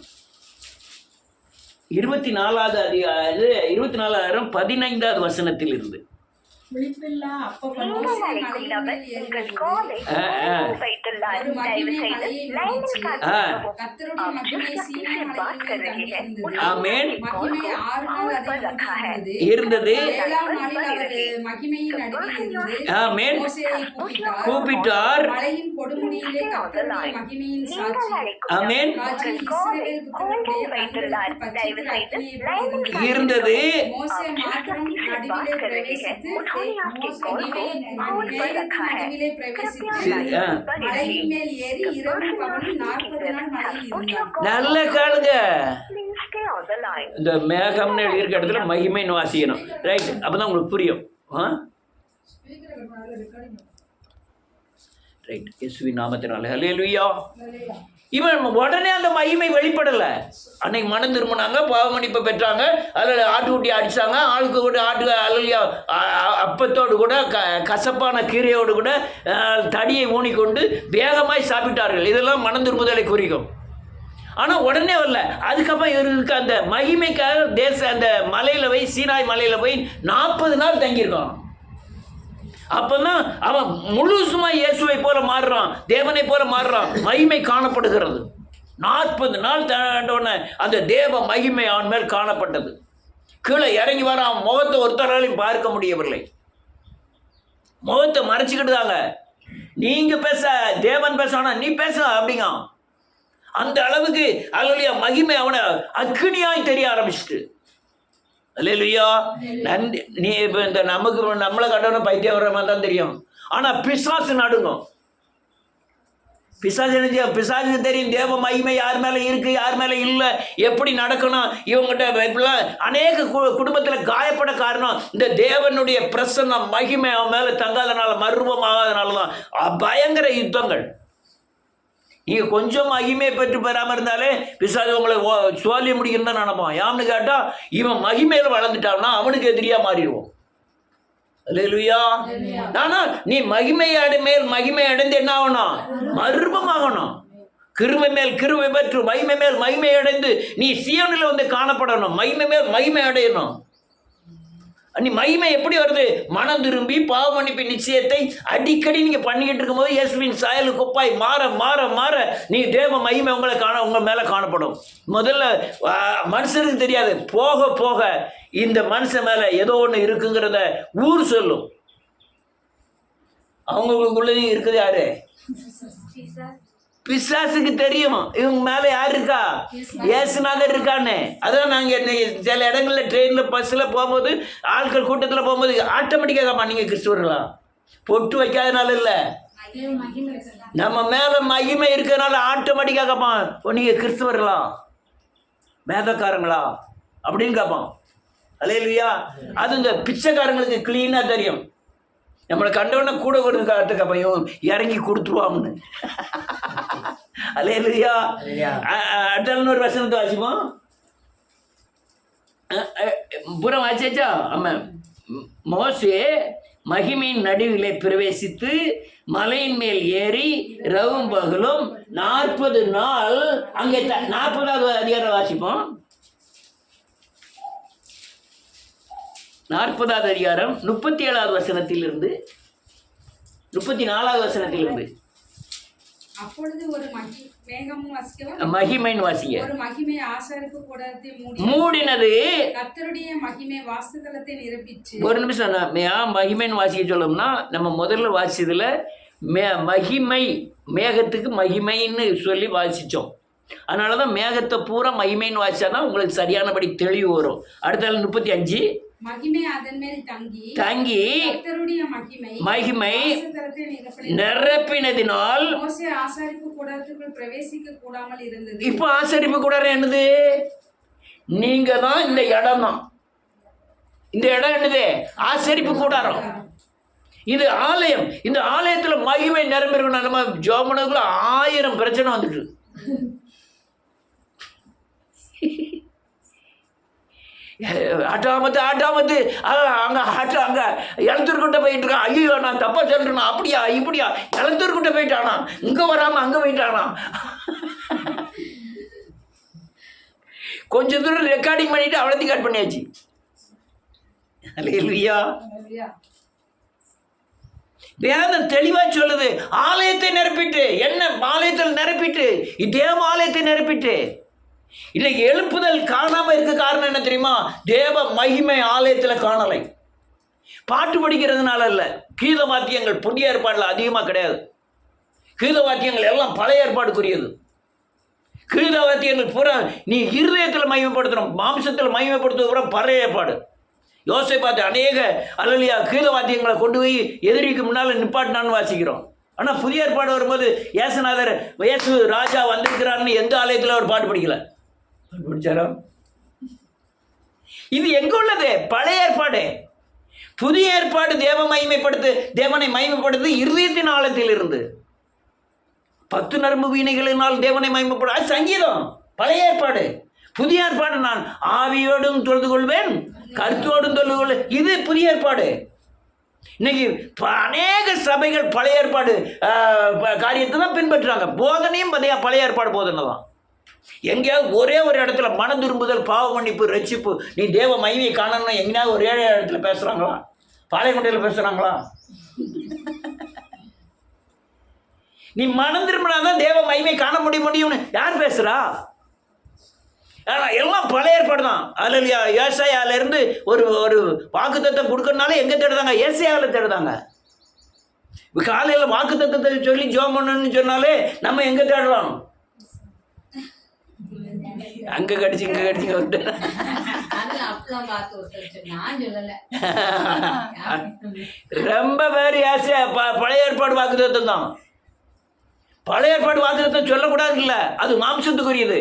24வது அதிகாரம் 15வது வசனத்தில் இருந்து. இருந்தது. கூப்பிட்டார். இருந்தது. நல்ல காலுங்க. இந்த மேகம்னு எழுதியிருக்க இடத்துல மகிமைன்னு வாசிக்கணும். ரைட், அப்பதான் உங்களுக்கு புரியும். ரைட், இயேசுவின் நாமத்தினாலே. அல்லேலூயா. இவன் உடனே அந்த மகிமை வெளிப்படலை. அன்னைக்கு மனம் திரும்பினாங்க, பாவமன்னிப்பு பெற்றாங்க, அதில் ஆட்டுக்குட்டி அடித்தாங்க, ஆளுக்கு கூட ஆட்டு அலலியா அப்பத்தோடு கூட கசப்பான கீரையோடு கூட தடியை ஊனிக்கொண்டு வேகமாய் சாப்பிட்டார்கள். இதெல்லாம் மனம் திரும்புதலை குறிக்கும். ஆனால் உடனே வரல. அதுக்கப்புறம் இவருக்கு அந்த மகிமைக்காக அந்த மலையில் போய், சீனாய் மலையில் போய் 40 நாள் தங்கியிருக்கான். அப்பதான் அவன் முழுசுமா இயேசுவை போல மாறுறான், தேவனை போல மாறுறான். மகிமை காணப்படுகிறது. 40 நாள் தாண்டோன்னு அந்த தேவ மகிமை அவன் மேல் காணப்பட்டது. கீழே இறங்கி வர அவன் முகத்தை ஒருத்தராலையும் பார்க்க முடியவில்லை. முகத்தை மறைச்சிக்கிட்டுதாங்க. நீங்க பேச, தேவன் பேச, நீ பேச அப்படிங்க. அந்த அளவுக்கு அல்லேலூயா மகிமை அவனை அக்னியாய் தெரிய ஆரம்பிச்சுட்டு. அல்லேலூயா. நன்றி. நீ இப்போ இந்த நம்மளை கட்டணும் பைத்தியம் வர மாதிரி தான் தெரியும். ஆனால் பிசாசு நடுங்கும். பிசாசுக்கு தெரியும் தேவ மகிமை யார் மேலே இருக்கு, யார் மேலே இல்லை, எப்படி நடக்கணும். இவங்ககிட்ட இப்படிலாம் அநேக குடும்பத்தில் காயப்பட காரணம் இந்த தேவனுடைய பிரசன்னம் மகிமை அவன் மேலே தங்காதனால, மர்வமாகாதனால தான் பயங்கர யுத்தங்கள். நீங்கள் கொஞ்சம் மகிமையை பெற்று பெறாமல் இருந்தாலே பிசாசு உங்களை சோழி முடிக்கணும் தான் நினைப்பான். யான்னு கேட்டால் இவன் மகிமையில் வளர்ந்துட்டான்னா அவனுக்கு எதிரியாக மாறிடுவோம். அல்லேலூயா. ஆனால் நீ மகிமை மேல் மகிமை அடைந்து என்ன ஆகணும், மர்மமாகணும். கிருபை மேல் கிருபை பெற்று மகிமை மேல் மகிமை அடைந்து நீ சீயோனில் வந்து காணப்படணும். மகிமை மேல் மகிமை அடையணும். நீ மகிமை எப்படி வருது? மனம் திரும்பி பாவ மன்னிப்பு நிச்சயத்தை அடிக்கடி நீங்கள் பண்ணிக்கிட்டு இருக்கும்போது இயேசுவின் சாயலுக்கு ஒப்பாய் மாற மாற மாற நீ தேவ மகிமை உங்கள் மேலே காணப்படும். முதல்ல மனுஷனுக்கு தெரியாது, போக போக இந்த மனுஷன் மேலே ஏதோ ஒன்று இருக்குங்கிறத ஊர் சொல்லும். அவங்களுக்குள்ளேயும் இருக்குது யாரு? பிசாசுக்கு தெரியும் இவங்க மேலே யார் இருக்கா, இயேசுநாதர் இருக்கான்னு. அதான் நாங்கள் சில இடங்களில் ட்ரெயினில் பஸ்ஸில் போகும்போது ஆட்கள் கூட்டத்தில் போகும்போது ஆட்டோமேட்டிக்காக நீங்கள் கிறிஸ்துவர்களா? பொட்டு வைக்காதனால இல்லை, நம்ம மேலே மகிமை இருக்கிறதுனால ஆட்டோமேட்டிக்காக கேட்பான், நீங்கள் கிறிஸ்துவர்களா, மேதக்காரங்களா அப்படின்னு கேட்பான். அல்லேலூயா. அது இந்த பிச்சைக்காரங்களுக்கு கிளீனாக தெரியும். நம்மளை கண்டவொடனே கூட கொடுத்து காட்டுக்கப்பையும் இறங்கி கொடுத்துருவாங்கன்னு. அல்லேலூயா. அடுத்த ஒரு வசனத்தை வாசிப்போம். புறம் வாசிச்சா? ஆமாம். மோசே மகிமையின் நடுவிலே பிரவேசித்து மலையின் மேல் ஏறி இரவும் பகலும் 40 நாள் அங்கே 40வது அதிகாரம் வாசிப்போம். 40வது அதிகாரம் 37வது வசனத்திலிருந்து 34வது வசனத்திலிருந்து. அப்பொழுது ஒரு மகிமையின் வாசிங்க. ஒரு மகிமை ஆசாரிப்பு கூடாரத்தை மூடினது. கர்த்தருடைய மகிமை வாசஸ்தலத்தை நிரப்பிச்சு. ஒரு நிமிஷம், மகிமைன்னு வாசிக்க சொல்லணும்னா நம்ம முதல்ல வாசிச்சதுல மகிமை மேகத்துக்கு மகிமைன்னு சொல்லி வாசித்தோம். அதனால தான் மேகத்தை பூரா மகிமைன்னு வாசிச்சா தான் உங்களுக்கு சரியானபடி தெளிவு வரும். அடுத்த 35 மகிமை அதன் மேல் தங்கி கர்த்தருடைய மகிமை நிரப்பினதினால் மோசே ஆசாரிப்பு கூடாரத்துக்குள் பிரவேசிக்க கூடாமல் இருந்தது. இப்போ ஆசாரிப்பு கூடாரம் என்னது? நீங்க தான் இந்த இடம் தான். இந்த இடம் என்னது? ஆசாரிப்பு கூடாரம். இது ஆலயம். இந்த ஆலயத்துல மகிமை நிரம்பிருக்கணும். நம்ம ஜோமனக்குள்ள 1000 பிரச்சனை வந்துட்டு. ஆட்டாமத்து அங்கே இளத்தூர்கிட்ட போயிட்டு இருக்கான். ஐயோ நான் தப்பா சொல்றேனா? அப்படியா இப்படியா? இளத்தூர்கிட்ட போயிட்டானா, இங்கே வராமல் அங்கே போயிட்டானா. கொஞ்சம் தூரம் ரெக்கார்டிங் பண்ணிட்டு அவ்வளோத்தையும் கட் பண்ணியாச்சு. அல்லேலூயா. வேதம் தெளிவா சொல்லுது, ஆலயத்தை நிரப்பிட்டு. என்ன ஆலயத்தில் நிரப்பிட்டு? தேவ ஆலயத்தை நிரப்பிட்டு. இன்னைக்கு எழுப்புதல் காணாம இருக்க காரணம் என்ன தெரியுமா? தேவ மகிமை ஆலயத்தில் காணலை. பாட்டு படிக்கிறதுனால இல்ல. கீத வாத்தியங்கள் புதிய ஏற்பாடுல அதிகமா கிடையாது. கீத வாத்தியங்கள் எல்லாம் பழைய ஏற்பாடுக்குரியது. கீத வாத்தியங்கள் பூரா நீ இருதயத்தில் மகிமைப்படுத்துறோம், மாம்சத்தில் மகிமைப்படுத்துவது பூரா பழைய ஏற்பாடு. யோசை பார்த்து அநேக அல்லையா கீத வாத்தியங்களை கொண்டு போய் எதிரிக்கு முன்னால் நிப்பாட்டினான்னு வாசிக்கிறோம். ஆனால் புதிய ஏற்பாடு வரும்போது இயேசுநாதர் இயேசு ராஜா வந்திருக்கிறாருன்னு எந்த ஆலயத்தில் அவர் பாட்டு படிக்கல. படிச்சாரோ? இது எங்க உள்ளது? பழைய ஏற்பாடு. புதிய ஏற்பாடு தேவனை மகிமைப்படுத்து இருதயத்தின் ஆழத்தில் இருந்து 10 நரம்பு வீணைகளினால் தேவனை மகிமைப்படு. அது சங்கீதம். பழைய ஏற்பாடு. புதிய ஏற்பாடு நான் ஆவியோடும் தொழுது கொள்வேன், கருத்தோடும் தொழுது கொள்வேன். இது புதிய ஏற்பாடு. இன்னைக்கு அநேக சபைகள் பழைய ஏற்பாடு காரியத்தை தான் பின்பற்றுறாங்க. போதனையும் பழைய ஏற்பாடு போதனை தான். எங்கேயாவது ஒரே ஒரு இடத்துல மன திரும்புதல், பாவ மன்னிப்பு, ரட்சிப்பு, நீ தேவ மகிமையை காணணும் எங்கேயாவது ஒரே இடத்துல பேசுறாங்களா? பாளையங்கோட்டையில் பேசுறாங்களா? நீ மனம் திரும்பினாதான் தேவ மகிமை காண முடியும்னு யார் பேசுறா? எல்லாம் பழைய ஏற்பாடு தான். அல்லையா? ஏசாயாவிலிருந்து ஒரு வாக்குத்தத்தத்தை கொடுக்கறதுனால எங்கே தேடுதாங்க? ஏசாயாவில் தேடுதாங்க. இப்போ காலையில் வாக்குத்தத்தத்தை சொல்லி ஜெபம் பண்ணணும்னு சொன்னாலே நம்ம எங்கே தேடுறோம்? அங்கே கடிச்சு இங்கே கடிச்சு விட்டு ரொம்ப பேர் ஏசையா பழைய ஏற்பாடு வாக்குத்தத்தம் தான். பழைய ஏற்பாடு வாக்குத்தத்தம் சொல்லக்கூடாது இல்லை, அது மாம்சத்துக்குரியது.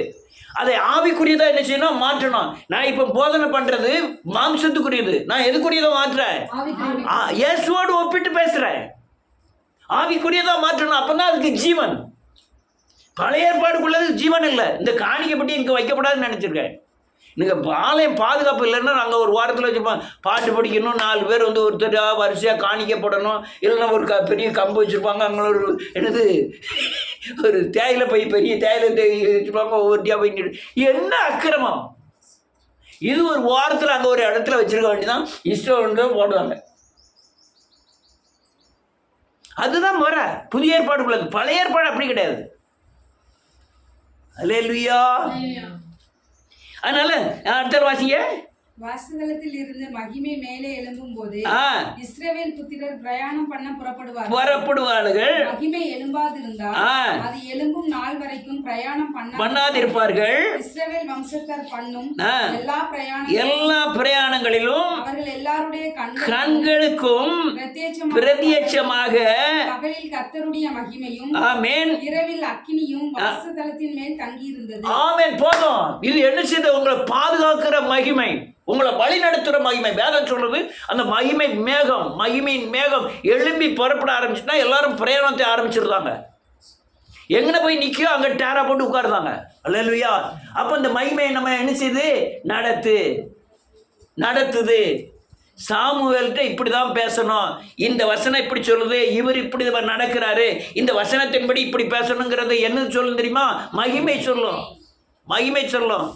அதை ஆவிக்குரியதா என்ன செய்யணும்? மாற்றணும். நான் இப்போ போதனை பண்றது மாம்சத்துக்குரியது, நான் எதுக்குரியதை மாற்றுறேன்? இயேசுவோடு ஒப்பிட்டு பேசுறேன். ஆவிக்குரியதா மாற்றணும், அப்பதான் அதுக்கு ஜீவன். பழைய ஏற்பாடுக்குள்ளது ஜீவன் இல்லை. இந்த காணிக்கை பற்றி இங்கே வைக்கப்படாதுன்னு நினைச்சிருக்கேன். நீங்கள் ஆலயம் பாதுகாப்பு இல்லைன்னா நாங்கள் ஒரு வாரத்தில் வச்சுப்போம், பாட்டு படிக்கணும், 4 பேர் வந்து ஒருத்தர் வரிசையாக காணிக்கப்படணும், இல்லைன்னா ஒரு பெரிய கம்பு வச்சுருப்பாங்க, அங்கே ஒரு என்னது ஒரு தேயிலை போய் பெரிய தேயிலை வச்சுருப்பாங்க, ஒவ்வொருத்தியாக போய் என்ன அக்கிரமம் இது! ஒரு வாரத்தில் அங்கே ஒரு இடத்துல வச்சுருக்க வேண்டியதான், இஷ்டம் போடுவாங்க. அதுதான் முறை. புதிய ஏற்பாடு உள்ளது, பழைய ஏற்பாடு அப்படி கிடையாது. அல்லேலூயா. அதனால அடுத்த வாசிங்க. வாசஸ்தலத்தில் இருந்து மகிமை மேலே எழும்பும் போது இஸ்ரவேல் புத்திரர் பிரயாணம் பண்ண புறப்படுவார்கள். மகிமை எழும்பாதிருந்தால் அது எழும்பும் நாள் வரைக்கும் பிரயாணம் பண்ணாதிருப்பார்கள். இஸ்ரவேல் வம்சத்தார் பண்ணும் எல்லா பிரயாணங்களிலும் அவர்கள் எல்லாருடைய கண்களுக்கும் பிரத்யட்சமாக பகலில் கர்த்தருடைய மகிமையும் ஆமென் இரவில் அக்கினியும் வாசஸ்தலத்தின் மேல் தங்கி இருந்தது. ஆமென். போதும். இது என்ன செய்த? உங்களை பாதுகாக்கிற மகிமை, உங்களை வழி நடத்துகிற மகிமை. வேதம் சொல்றது அந்த மகிமையின் மேகம் எழும்பி புறப்பட ஆரம்பிச்சுன்னா எல்லாரும் பிரயாணத்தை ஆரம்பிச்சிருந்தாங்க. எங்கே போய் நிற்கும் அங்கே டேரா போட்டு உட்காருந்தாங்க. அல்லேலூயா. அப்போ இந்த மகிமையை நம்ம என்ன செய்யுது? நடத்துது. சாமுவேல்கிட்ட இப்படி தான் பேசணும், இந்த வசனம் இப்படி சொல்லுது, இவர் இப்படி நடக்கிறாரு, இந்த வசனத்தின்படி இப்படி பேசணுங்கிறது என்ன சொல்லும் தெரியுமா? மகிமை சொல்லும்.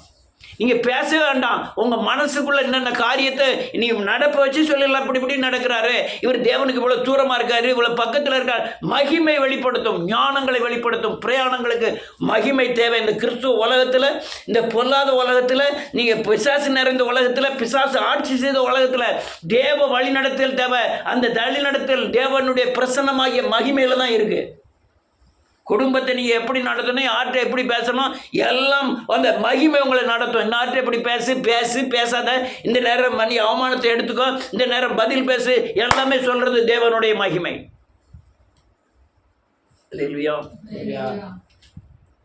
நீங்கள் பேச வேண்டாம், உங்கள் மனசுக்குள்ளே என்னென்ன காரியத்தை நீங்கள் நடப்ப வச்சு சொல்லலாம். இப்படி நடக்கிறாரு, இவர் தேவனுக்கு இவ்வளோ தூரமாக இருக்காரு, இவ்வளோ பக்கத்தில் இருக்கார். மகிமை வெளிப்படுத்தும், ஞானங்களை வெளிப்படுத்தும். பிரயாணங்களுக்கு மகிமை தேவை. இந்த கிறிஸ்துவ உலகத்தில், இந்த பொல்லாத உலகத்தில், நீங்கள் பிசாசு நிறைந்த உலகத்தில், பிசாசு ஆட்சி செய்த உலகத்தில் தேவ வழிநடத்தல் தேவை. அந்த வழிநடத்தல் தேவனுடைய பிரசன்னமாகிய மகிமையில் தான் இருக்குது. குடும்பத்தை நீங்கள் எப்படி நடத்தணும், யார்கிட்ட எப்படி பேசணும், எல்லாம் அந்த மகிமை உங்களை நடத்தும். இந்த யார்கிட்ட எப்படி பேசாத, இந்த நேரம் மணி அவமானத்தை எடுத்துக்கோ, இந்த நேரம் பதில் பேசு, எல்லாமே சொல்றது தேவனுடைய மகிமை.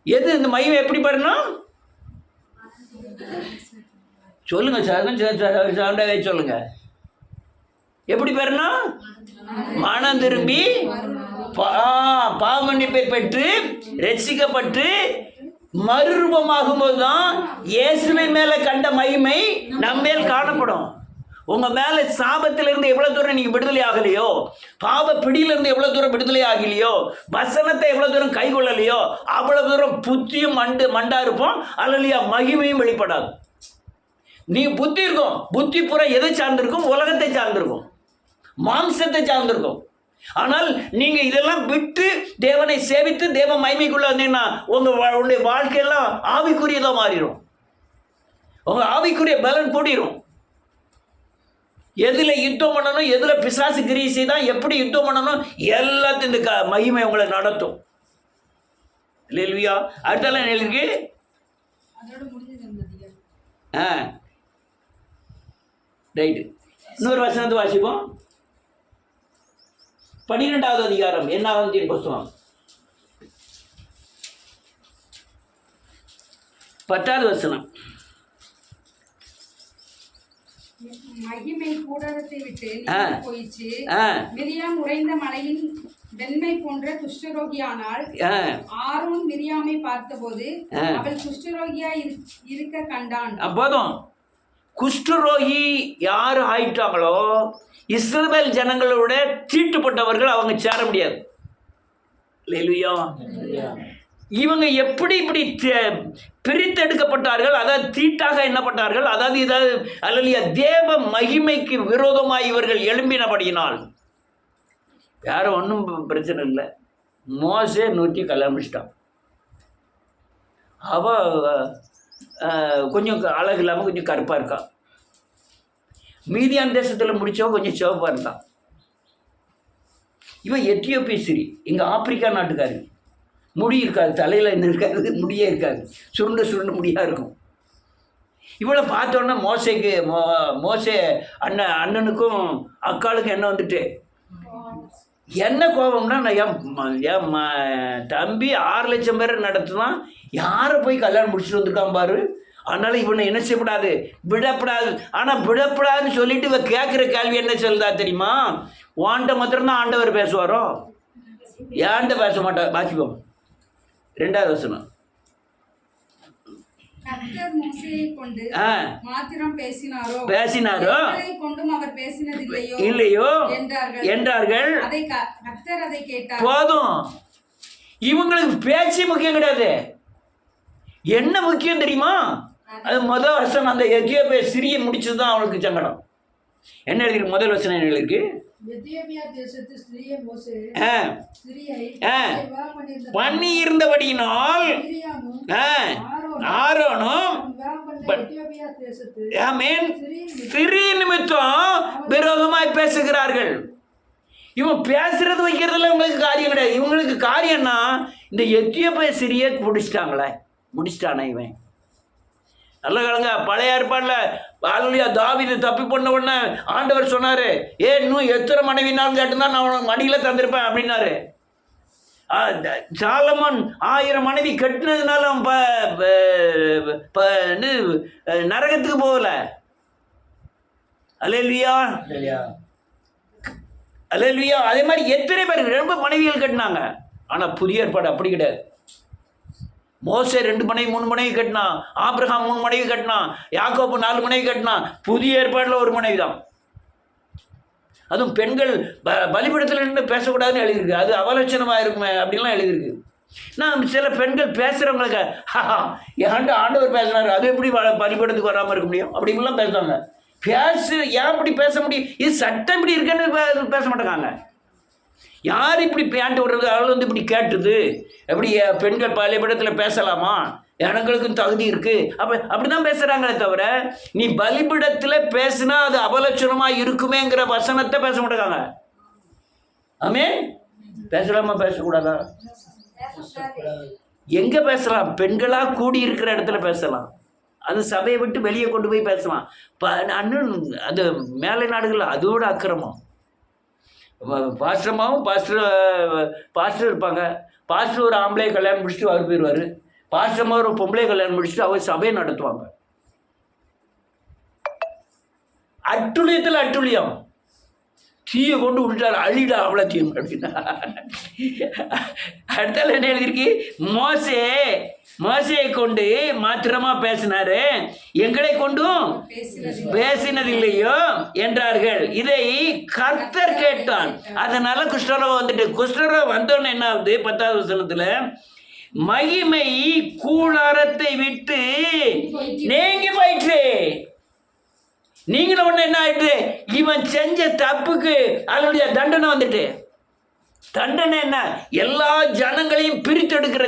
எது இந்த மகிமை எப்படி பாருணும்? சொல்லுங்க சார், சொல்லுங்க. எப்படி பாருணும்? மனம் திரும்பி பாவமன்னிப்பை பெற்று ரட்சிக்கப்பட்டு மறுரூபமாகும் போதுதான் இயேசுவின் மேலே கண்ட மகிமை நம்மேல் காணப்படும். உங்கள் மேலே சாபத்திலிருந்து எவ்வளோ தூரம் நீங்கள் விடுதலை ஆகலையோ, பாவ பிடியிலிருந்து எவ்வளோ தூரம் விடுதலை ஆகலையோ, வசனத்தை எவ்வளோ தூரம் கைகொள்ளலையோ, அவ்வளோ தூரம் புத்தியும் மண்டா இருப்போம். அல்லையா, மகிமையும் வெளிப்படாது. நீ புத்தி இருக்கும், புத்தி பூரா எதை சார்ந்திருக்கும்? உலகத்தை சார்ந்திருக்கும், மாம்சத்தை சார்ந்திருக்கும். ஆனால் நீங்கள் இதெல்லாம் விட்டு தேவனை சேவித்து தேவ மகிமைக்குள்ள வந்தீங்கன்னா உங்களுடைய வாழ்க்கையெல்லாம் ஆவிக்குரியதாக மாறிடும். உங்கள் ஆவிக்குரிய பலன் கூடிரும். எதில் யுத்தம் பண்ணணும், எதில் பிசாசு கிரியை செய்தால் எப்படி யுத்தம் பண்ணணும், எல்லாத்தையும் இந்த மகிமை உங்களை நடத்தும். இல்லையா? அடுத்தலாம் எழுதிருக்கு. ரைட்டு. இன்னொரு வசனத்தை வாசிப்போம். 12வது அதிகாரம் என்னாகமத்தின் புஸ்தகம் 10வது வசனம். மகிமை கூடாரத்தை விட்டு போயிற்று. மிரியாம் உறைந்த மலையின் வெண்மை போன்ற குஷ்டரோகியானால் ஆரோன் மிரியாமை பார்த்தபோது அவள் குஷ்டரோகியா இருக்க கண்டான். போதும். குஷ்டரோகி யார் ஆயிட்டாங்களோ இஸ்ரவேல் ஜனங்களோட தீட்டுப்பட்டவர்கள் அவங்க சேர முடியாது. அல்லேலூயா. இவங்க எப்படி இப்படி பிரித்தெடுக்கப்பட்டார்கள், அதாவது தீட்டாக எண்ணப்பட்டார்கள், அதாவது இதாவது அல்லையா தேவ மகிமைக்கு விரோதமாக இவர்கள் எழும்பினபடியினால். வேற ஒன்றும் பிரச்சனை இல்லை. மோசே நூற்றி கல்யாணம் முடிச்சிட்டான். கொஞ்சம் அழகு இல்லாமல் கொஞ்சம் கருப்பாக இருக்கான். மீதியான் தேசத்தில் முடித்தவன் கொஞ்சம் சிவப்பாக இருந்தான். இவன் எத்தியோப்பிய ஸ்திரீ, இங்கே ஆப்பிரிக்கா நாட்டுக்காரி. முடி இருக்காது, தலையில் என்ன இருக்காது, முடியே இருக்காது, சுருண்டு முடியாக இருக்கும். இவளை பார்த்தோன்னா மோசே அண்ணனுக்கும் அக்காளுக்கும் என்ன வந்துட்டு என்ன கோபம்னா, நான் என் தம்பி 6 லட்சம் பேரை நடத்துனான், யாரை போய் கல்யாணம் முடிச்சுட்டு வந்துருக்கான் பாரு. அதனால் இவனை என்ன செய்யப்படாது, விடப்படாது. ஆனால் விடப்படாதுன்னு சொல்லிட்டு இவன் கேட்குற கேள்வி என்ன சொல்லுதா தெரியுமா? வாண்ட மாத்திரம்தான் ஆண்டவர் பேசுவாரோ, ஏன்ட்ட பேச மாட்டார். வாசிப்போம் 2வது வசனம். கர்த்தர் மோசேயை கொண்டு ஆ, மாத்திரம் பேசினாரோ பேசினாரோ எங்களை கொண்டும் அவர் பேசினதில்லையோ இல்லையோ என்றார்கள். என்றார்கள். கர்த்தர் அதை கேட்டார். போதும், இவங்களுக்கு பேச்சு முக்கியம் கிடையாது. என்ன முக்கியம் தெரியுமா? அது முதல் வசனம், அந்த எத்தியோப்பிய சிறிய முடிச்சதுதான் அவளுக்கு சங்கடம். என்ன எழுதிருக்கு? முதல் வசனம் என்ன எழுதிருக்கு? எத்தியோப்பியா தேசத்து ஸ்திரீயை மோசே ஆ, ஸ்திரீயை ஆ, விவாகம் பண்ணியிருந்த பண்ணி இருந்தபடியினால் மிரியாமும் ஆரோனும் விவாகம் பண்ண எத்தியோப்பியா தேசத்து ஆமென் சிறி நிமித்தம் விரோதமாய் பேசுகிறார்கள். இவன் பேசுறது வைக்கிறதுல இவங்களுக்கு காரியம் கிடையாது. இவங்களுக்கு காரியம்னா இந்த எத்தியோப்பிய சிறிய முடிச்சிட்டானே இவன். நல்ல கலங்க. பழைய ஏற்பாடில் அல்லேலூயா, தாவீது தப்பி பண்ண உடனே ஆண்டவர் சொன்னார், இன்னும் எத்தனை மனைவினாலும் கேட்டுதான் நான் உனக்கு மடியில் தந்திருப்பேன் அப்படின்னாரு. சாலமோன் 1000 மனைவி கட்டினதுனால அவன் நரகத்துக்கு போகல. அல்லேலூயா, அல்லேலூயா. அதே மாதிரி எத்தனை பேர் ரொம்ப மனைவிகள் கட்டினாங்க. ஆனால் புதிய ஏற்பாடு அப்படி கிடையாது. மோசே 2 மனைவி 3 மனைவி கட்டினான். ஆபிரகாம் 3 மனைவி கட்டினான். யாக்கோபு 4 மனைவி கட்டினான். புதிய ஏற்பாட்டில் 1 மனைவி தான். அதுவும் பெண்கள் பலிபீடத்தில் நின்று பேசக்கூடாதுன்னு எழுதியிருக்கு. அது அவலட்சணமாக இருக்குமே அப்படின்லாம் எழுதியிருக்கு. நான் சில பெண்கள் பேசுகிறவங்களுக்கு ஏன்ட்டு ஆண்டவர் பேசுனாரு, அது எப்படி பலிபீடத்துக்கு வராமல் இருக்க முடியும் அப்படின்லாம் பேசுவாங்க. ஏன் இப்படி பேச முடியும்? இது சட்டம் இப்படி இருக்குன்னு பேச மாட்டேங்காங்க. யார் இப்படி பேண்ட் விடுறது? அவள் வந்து இப்படி கேட்டுது, எப்படி பெண்கள் பலிபீடத்தில் பேசலாமா? எனங்களுக்கும் தகுதி இருக்குது அப்படி தான் பேசுகிறாங்களே தவிர, நீ பலிபீடத்தில் பேசுனா அது அபலட்சணமாக இருக்குமேங்கிற வசனத்தை பேச மாட்டேங்காங்க. ஆமென். பேசலாமா பேசக்கூடாதா? எங்கே பேசலாம்? பெண்களாக கூடி இருக்கிற இடத்துல பேசலாம். அது சபையை விட்டு வெளியே கொண்டு போய் பேசலாம். அது மேலை நாடுகளில் அதோட அக்கிரமம். பாஸ்டர்மாவும் பாஸ்டர் இருப்பாங்க. பாஸ்டர் ஒரு ஆம்பளை கல்யாணம் முடிச்சுட்டு அவர் போயிடுவார். பாஸ்டர்மா ஒரு பொம்பளை கல்யாணம் முடிச்சுட்டு அவர் சபையை நடத்துவாங்க. அட்டுழியத்தில் அட்டுழியம். தீயை கொண்டு விட்டார், அழிடா அவ்வளோ தீயம் அப்படின்னா. அடுத்தால என்ன எழுதியிருக்கு? மோசையை கொண்டு மாத்திரமா பேசினாரு, எங்களை கொண்டும் பேசினதில்லையோ என்றார்கள். இதை கர்த்தர் கேட்டான். அதனால குஷ்டரோகம் வந்துட்டு. குஷ்டரோகம் வந்தோன்னு என்ன ஆகுது? 10வது வசனத்துல, மகிமை கூடாரத்தை விட்டு நீங்கி போயிற்று. நீங்கள ஒண்ணு என்ன ஆயிட்டு? இவன் செஞ்ச தப்புக்கு அதனுடைய தண்டனை வந்துட்டு. தண்டனை என்ன? எல்லா ஜனங்களையும் பிரித்தெடுக்கிற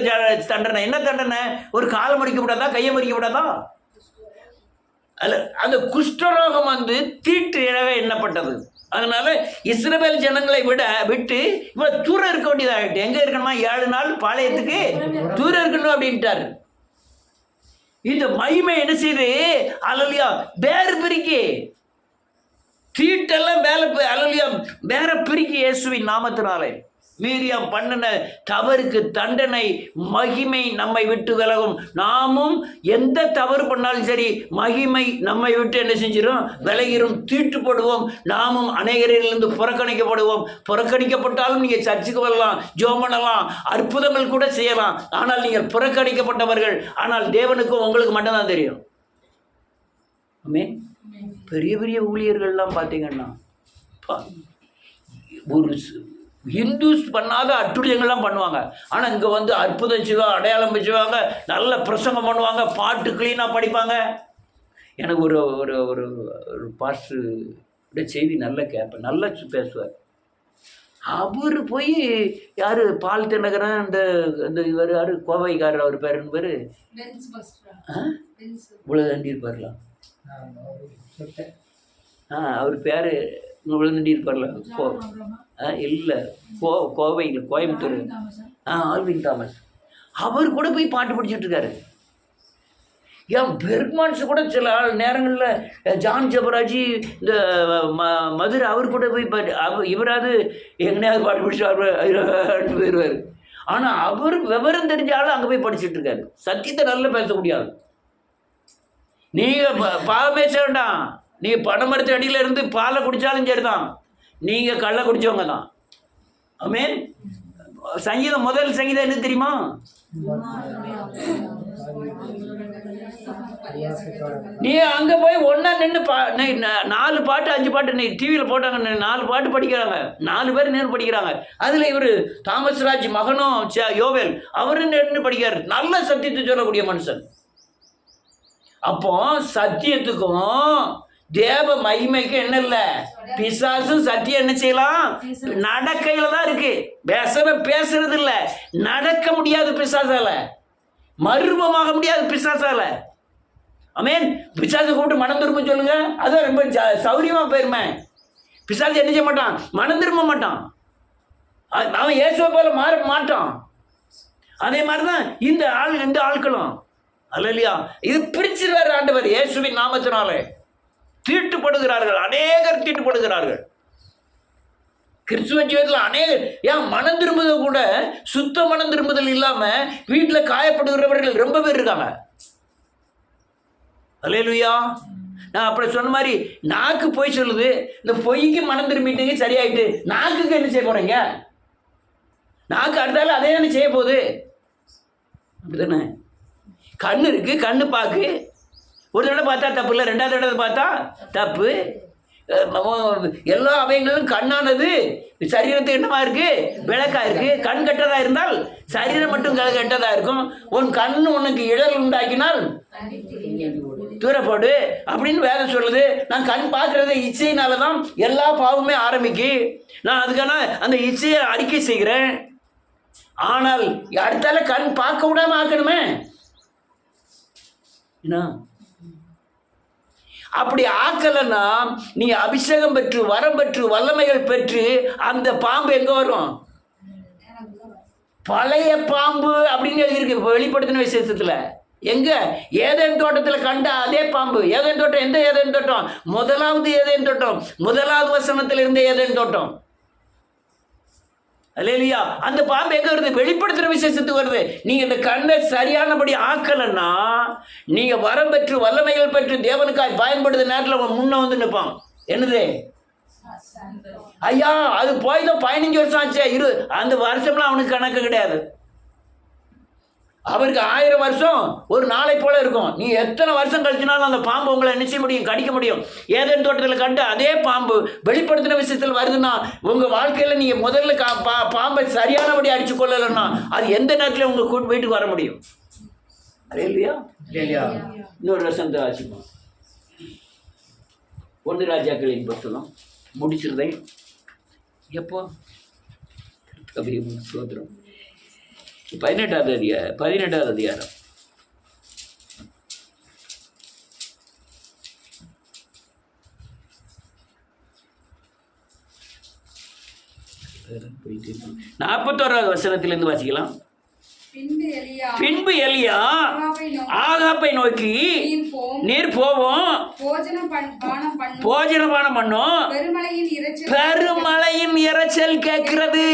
தண்டனை. என்ன தண்டனை? ஒரு காலை மறிக்கப்படாதா, கையை மறிக்கப்படாதா? அந்த குஷ்டரோகம் வந்து தீட்டு எண்ணப்பட்டது. அதனால இஸ்ரவேல் ஜனங்களை விட்டு இவன் தூரம் இருக்க வேண்டியதாகிட்டு. எங்க இருக்கணுமா? 7 நாள் பாளையத்துக்கு தூரம் இருக்கணும் அப்படின்ட்டாரு. இந்த மகிமை என்ன செய்து? அல்லேலூயா, வேறு பிரிக்கி தீட்டெல்லாம் அல்லேலூயா வேற பிரிக்கி இயேசுவின் நாமத்தினாலே. மீரியாம் பண்ணின தவறுக்கு தண்டனை, மகிமை நம்மை விட்டு விலகும். நாமும் எந்த தவறு பண்ணாலும் சரி, மகிமை நம்மை விட்டு என்ன செஞ்சிடும்? விலகிரும், தீட்டுப்படுவோம். நாமும் அநேகரிலிருந்து புறக்கணிக்கப்படுவோம். புறக்கணிக்கப்பட்டாலும் நீங்கள் சர்ச்சுக்கு வரலாம், ஜெபம் பண்ணலாம், அற்புதங்கள் கூட செய்யலாம். ஆனால் நீங்கள் புறக்கணிக்கப்பட்டவர்கள். ஆனால் தேவனுக்கும் உங்களுக்கு மட்டும்தான் தெரியும். ஆமென். பெரிய பெரிய ஊழியர்கள்லாம் பார்த்தீங்கன்னா ஒரு ஹிந்துஸ் பண்ணாத அட்டுழியங்கள்லாம் பண்ணுவாங்க. ஆனால் இங்கே வந்து அற்புதம் செய்வாங்க, அடையாளம் வச்சுவாங்க, நல்ல பிரசங்கம் பண்ணுவாங்க, பாட்டு க்ளீனாக படிப்பாங்க. எனக்கு ஒரு ஒரு ஒரு ஒரு பாஸ்டர் செய்தி நல்லா கேட்பேன், நல்லா பேசுவார். அவர் போய் யார் பால் தினகரன், இந்த இவர் யார் கோவைக்காரர், அவர் பேர் என்ன பேர்? இவ்வளோ தாண்டி இருப்பார்லாம். அவர் பேர் இவ்வளோ தாண்டி இருப்பார்ல. இல்லை, கோவையில் கோயம்புத்தூர். Alvin Thomas. அவர் கூட போய் பாட்டு படிச்சுட்டு இருக்காரு. ஏன் பெர்க்மான்ஸ் கூட சில நேரங்களில் ஜான் ஜபராஜி இந்த மதுரை அவர் கூட போய் இவராது எங்கனையாவது பாட்டு படிச்சு போயிடுவார். ஆனால் அவர் விவரம் தெரிஞ்சாலும் அங்கே போய் படிச்சுட்டு இருக்காரு. சத்தியத்தை நல்லா பேச முடியாது. நீங்கள் பாவம் பேச வேண்டாம். நீங்கள் பனைமரத்து அடியில் இருந்து பாலை குடித்தாலும் சரி தான், நீங்கள் கள்ள குடித்தவங்க தான். ஆமென். சங்கீதம் முதல் சங்கீதம் என்ன தெரியுமா? நீ அங்கே போய் ஒன்றா நின்று 4 பாட்டு 5 பாட்டு நீ டிவியில் போட்டாங்க, 4 பாட்டு படிக்கிறாங்க, 4 பேர் நின்று படிக்கிறாங்க. அதில் இவர் தாமஸ் ராஜ் மகனும் யோவேல் அவரும் நின்று படிக்கிறார். நல்ல சத்தியத்தை சொல்லக்கூடிய மனுஷன். அப்போ சத்தியத்துக்கும் தேவ மகிமைக்கும் என்ன இல்லை? பிசாசும் சத்தியம் என்ன செய்யலாம்? நடக்கையில தான் இருக்கு. பேசுறது இல்லை, நடக்க முடியாது பிசாசால, மர்மமாக முடியாது பிசாசால. ஆமென். பிசாசை கூப்பிட்டு மனம் திரும்ப சொல்லுங்க, அதுவும் ரொம்ப சௌரியமா போயிருமே. பிசாசு என்ன செய்ய மாட்டான்? மனம் திரும்ப மாட்டான். அவன் இயேசுவை போல மாற மாட்டான். அதே மாதிரிதான் இந்த ஆட்களும் அல்லையா, இது பிரிச்சிருவார் ஆண்டவர் இயேசுவின் நாமத்தினாலே. தீட்டுப்படுகிறார்கள், அநேகர் தீட்டுப்படுகிறார்கள். கிறிஸ்துவ ஜீவிதத்தில் அநேகர் ஏன் மனம் திரும்புதல் கூட சுத்த மனம் திரும்புதல் இல்லாம வீட்டில் காயப்படுகிறவர்கள் ரொம்ப பேர் இருக்காங்க. அல்லேலூயா. நான் அப்படி சொன்ன மாதிரி நாக்கு பொய் சொல்லுது. இந்த பொய்க்கு மனம் திரும்பிட்டீங்க, சரியாயிட்டு. நாக்குக்கு என்ன செய்ய போறீங்க? நாக்கு அடுத்தாலும் அதே என்ன செய்ய போகுது? அப்படிதானே. கண்ணு இருக்கு, கண்ணு பாக்கு. ஒரு தடவை பார்த்தா தப்பு இல்லை, 2வது தடவை பார்த்தா தப்பு. எல்லா அவயங்களும் கண்ணானது சரீரத்துக்கு என்னமா இருக்கு? விளக்கா இருக்கு. கண் கெட்டதா இருந்தால் சரீரம் மட்டும் கெட்டதா இருக்கும். உன் கண்ணு உனக்கு இடல் உண்டாக்கினால் தூரப்போடு அப்படின்னு வேதம் சொல்லுது. நான் கண் பார்க்கறத இச்சையினால தான் எல்லா பாவமே ஆரம்பிக்கு. நான் அதுக்கான அந்த இச்சையை அறிக்கை செய்கிறேன். ஆனால் அடுத்தால கண் பார்க்க விடாம ஆக்கணுமே. அப்படி ஆக்கலைன்னா நீ அபிஷேகம் பெற்று வரம் பெற்று வல்லமைகள் பெற்று அந்த பாம்பு எங்க வரும்? பழைய பாம்பு அப்படின்னு எழுதியிருக்கு வெளிப்படுத்தின விசேஷத்துல. எங்க? ஏதேன் தோட்டத்தில் கண்ட அதே பாம்பு. ஏதேன் தோட்டம் எந்த ஏதேன் தோட்டம்? முதலாவது ஏதேன் தோட்டம், 1வது வசனத்தில் இருந்த ஏதேன் தோட்டம். அல்லேலூயா. அந்த பாம்பு எங்க வருது? வெளிப்படுத்துற விசேஷத்துக்கு வருது. நீங்க இந்த கண்ணை சரியானபடி ஆக்கலைன்னா நீங்க வரம் பெற்று வல்லமைகள் பெற்று தேவனுக்காய் பயன்படுத்த நேரத்தில் முன்ன வந்து நிற்பான். என்னது? ஐயா அது போய் தான் 15 வருஷம் ஆச்சு. அந்த வருஷம்லாம் அவனுக்கு கணக்கு கிடையாது. அவருக்கு 1000 வருஷம் ஒரு நாளை போல இருக்கும். நீ எத்தனை வருஷம் கழிச்சினாலும் அந்த பாம்பு உங்களை என்ன செய்ய முடியும்? கடிக்க முடியும். ஏதேன் தோட்டத்தில் கண்டு அதே பாம்பு வெளிப்படுத்தின விஷயத்தில் வருதுன்னா உங்கள் வாழ்க்கையில் நீங்கள் முதல்ல பாம்பை சரியானபடி அடித்து கொள்ளலைன்னா அது எந்த நேரத்தில் உங்கள் வீட்டுக்கு வர முடியும்? இல்லையா? இல்லையா? இன்னொரு வருஷத்தை வாசிப்போம். 1 ராஜாக்களின் புத்தகம் முடிச்சிருந்தேன். எப்போ? சோதரம் 18வது அதிகாரம். போயிட்டு 41வது வசனத்திலிருந்து வாசிக்கலாம். பின்பு எலியா ஆகாப்பை நோக்கி, நீர் போவோம், போஜன பானம் பண்ணோம், பெருமழையின் இரைச்சல் கேட்கிறது.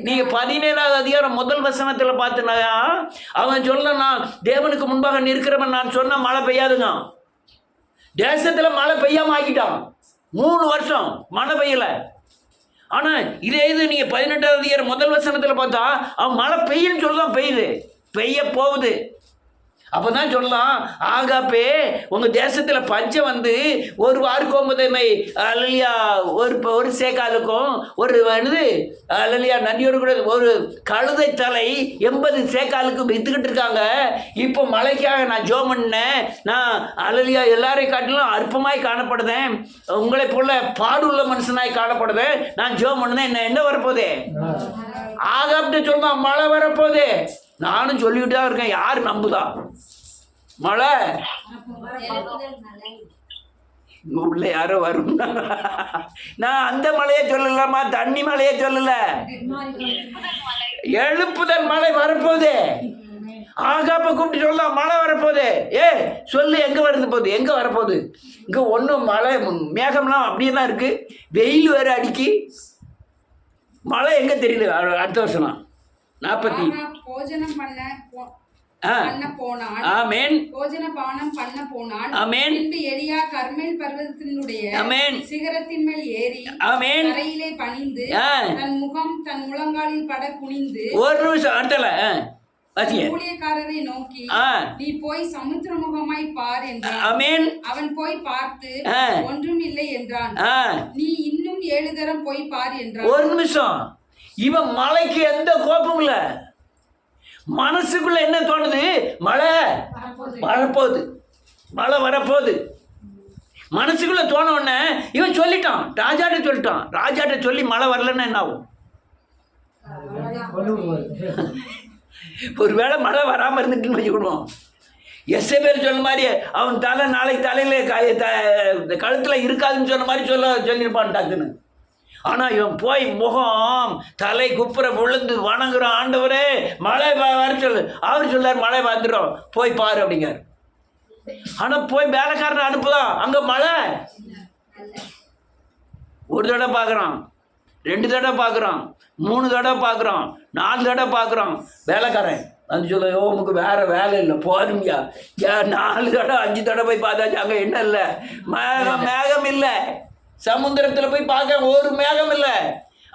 நீங்க 17வது அதிகாரம் 1 வசனத்துல பார்த்தனா அவன் சொல்லனா தேவனுக்கு முன்பாக நிற்கிறவன் நான் சொன்ன மழை பெய்யாதுங்க. தேசத்துல மழை பெய்யாம ஆக்கிட்டான். 3 வருஷம் மழை பெய்யல. ஆனா இதே இது நீங்க 18வது அதிகாரம் 1 வசனத்துல பார்த்தா அவன் மழை பெய்யுன்னு சொல்லலாம், பெய்யுது, பெய்ய போகுது. அப்பதான் சொல்லலாம், ஆகாப்பே உங்க தேசத்துல பஞ்சம் வந்து ஒரு வார்கோமுதைமை அல்லையா ஒரு சேக்காலுக்கும் ஒரு என்னது அல்லையா நன்றியோடு கூட ஒரு கழுதை தலை 80 சேக்காலுக்கும் வித்துக்கிட்டு இருக்காங்க. இப்போ மழைக்காக நான் ஜோம் பண்ணேன். நான் அல்லையா எல்லாரையும் காட்டிலும் அற்பமாய் காணப்படுதேன், உங்களை போல பாடுள்ள மனுஷனாய் காணப்படுதேன். நான் ஜோம் பண்ணேன், என்ன வரப்போதே? ஆகாப்ட்டு சொல்லலாம் மழை வரப்போதே. நானும் சொல்லிக்கிட்டு தான் இருக்கேன். யார் நம்புதா? மழை உள்ள யாரோ வரும். நான் அந்த மழையை சொல்லலாமா? தண்ணி மழையை சொல்லல, எழுப்புதல் மழை வரப்போதே. ஆகாப்ப கூப்பிட்டு சொல்லலாம் மழை வரப்போகுது. சொல்லு, எங்கே வருது போகுது? எங்கே வரப்போகுது? இங்கே ஒன்றும் மழை மேகம்லாம் அப்படியே தான் இருக்குது. வெயில் வேறு அடிக்கி, மழை எங்கே தெரியல. அடுத்த வருஷம் 40 போஜனம் பண்ண போனான். ஆமென். போஜன பானம் பண்ண போனான். ஆமென். பின்பு எலியா கர்மேல் பர்வதத்தினுடைய ஆமென் சிகரத்தின் மேல் ஏறி ஆமென் தரையிலே பணிந்து தன் முகம் தன் முழங்காலில் பட குனிந்து. ஒரு நிமிஷம் அடுத்தல வாசிங்க. ஊழியக்காரரை நோக்கி ஆ நீ போய் சமுத்திரமுகமாய் பார் என்றான். ஆமென். அவன் போய் பார்த்து ஆ. ஒன்றும் இல்லை என்றான். ஆ நீ இன்னும் 7 தரம் போய் பார் என்றான். ஒரு நிமிஷம். இவன் மலைக்கு எந்த கோபமும் இல்லை. மனசுக்குள்ள என்ன தோணுது? மழை வரப்போகுது, மழை வரப்போகுது. மனசுக்குள்ள தோண உடனே இவன் சொல்லிட்டான், ராஜாட்ட சொல்லிட்டான். ராஜாட்ட சொல்லி மழை வரலன்னா என்ன ஆகும்? ஒருவேளை மழை வராமல் இருந்துட்டுன்னு வச்சுக்கணும். எஸ்ஏபேர் சொன்ன மாதிரி அவன் தலை நாளைக்கு தலையில் கழுத்தில் இருக்காதுன்னு சொன்ன மாதிரி சொல்லியிருப்பான் டக்குன்னு. ஆனால் இவன் போய் முகம் தலை குப்புற விழுந்து வணங்குறான், ஆண்டவரே மழை வர சொல்லு. அவர் சொல்லார் மழை வந்துடும், போய் பாரு அப்படிங்கார். ஆனால் போய் வேலைக்காரனை அனுப்புதான், அங்கே மழை. ஒரு தடவை பார்க்குறான், 2 தடவை பார்க்குறான், 3 தடவை பார்க்குறான், 4 தடவை பார்க்குறான். வேலைக்காரன் வந்து சொல்ல, ஓ உனக்கு வேறு வேலை இல்லை போதும்யா. 4 தடவை 5 தடவை போய் பார்த்தாச்சு, அங்கே என்ன இல்லை? மேகம் இல்லை. சமுத்திரத்தில் போய் பார்க்க ஒரு மேகம் இல்லை.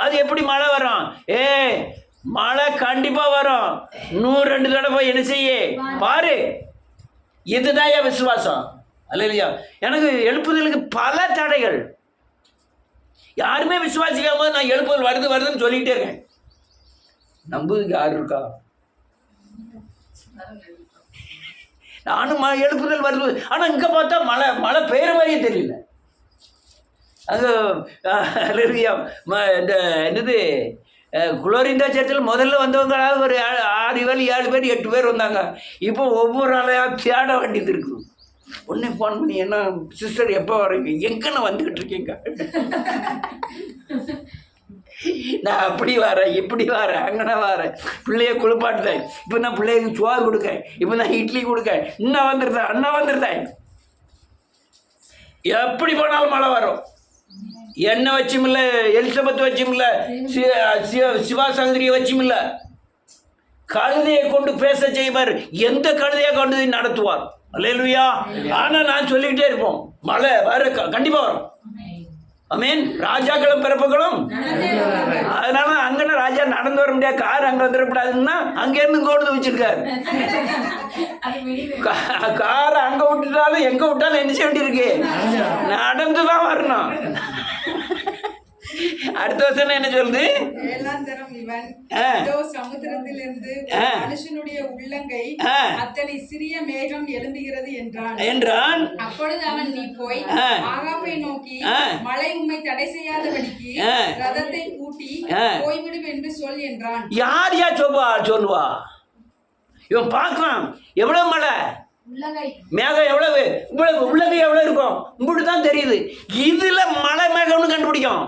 அது எப்படி மழை வரும்? மழை கண்டிப்பாக வரும். 102 தடவை போய் என்ன செய்ய பாரு. இதுதான் என் விசுவாசம். அல்லையா? எனக்கு எழுப்புதலுக்கு பல தடைகள். யாருமே விசுவாசிக்காம போது நான் எழுப்புதல் வருதுன்னு சொல்லிக்கிட்டே இருக்கேன். நம்புறதுக்கு யாரு இருக்கா? நானும் எழுப்புதல் வருது, ஆனால் இங்கே பார்த்தா மழை பெய்கிற மாதிரியே தெரியல. அங்கே இந்த என்னது குளோரிந்தா சர்ச்சில் முதல்ல வந்தவங்க ஒரு 6 பேர் 7 பேர் 8 பேர் வந்தாங்க. இப்போ ஒவ்வொரு ஆளையாக தேட வேண்டியது இருக்குது. உடனே ஃபோன் பண்ணி, என்ன சிஸ்டர் எப்போ வரீங்க? எங்கன்னு வந்துக்கிட்டு இருக்கீங்க? நான் அப்படி வரேன், இப்படி வரேன், அங்கன வரேன், பிள்ளைய குளிப்பாட்டுதேன், இப்போ நான் பிள்ளைக்கு சோறு கொடுக்கேன், இப்போ நான் இட்லி கொடுக்கேன், இன்னும் வந்துருந்தேன், அண்ணா வந்துருந்தேன். எப்படி போனாலும் மழை வரும். என்ன வச்சும் இல்லை, எலிசபெத் வச்சும் இல்லை, சிவா சங்கரியை வச்சும் இல்லை. கழுதையை கொண்டு பேச செய்வார். எந்த கழுதையை கொண்டு நடத்துவார். அல்லேலூயா. ஆனால் நான் சொல்லிக்கிட்டே இருப்போம், மழை வர கண்டிப்பாக வரும். ஆமென். ராஜாக்களும் பிறப்புகளும். அதனால அங்கே ராஜா நடந்து வர முடியாது, கார் அங்கே வந்துடக்கூடாதுன்னா அங்கேருந்து கொண்டு வச்சிருக்காரு. காரை அங்கே விட்டுட்டாலும் எங்கே விட்டாலும் என்ன செய்ய வேண்டியிருக்கு? நடந்து தான் வரணும். அடுத்த வருஷம் என்ன சொல்லுது? 7ஆம் தரம் இவன் சமுத்திரத்திலிருந்து மனுஷனுடைய உள்ளங்கை அத்தனை சிறிய மேகம் எழும்புகிறது என்றான். அப்பொழுது அவன், நீ போய் ஆகாபை நோக்கி மழை உம்மை தடை செய்யாதபடிக்கு ரதத்தை பூட்டி போய்விடு என்று சொல் என்றான். யார் சொல்லுவா? இவன் பார்க்கலாம் எவ்வளவு மழை, மேகம் எவ்வளவு, இவ்வளவு உள்ளங்கை எவ்வளவு இருக்கும், இப்படிதான் தெரியுது. இதுல மழை மேகம்னு கண்டுபிடிக்கும்.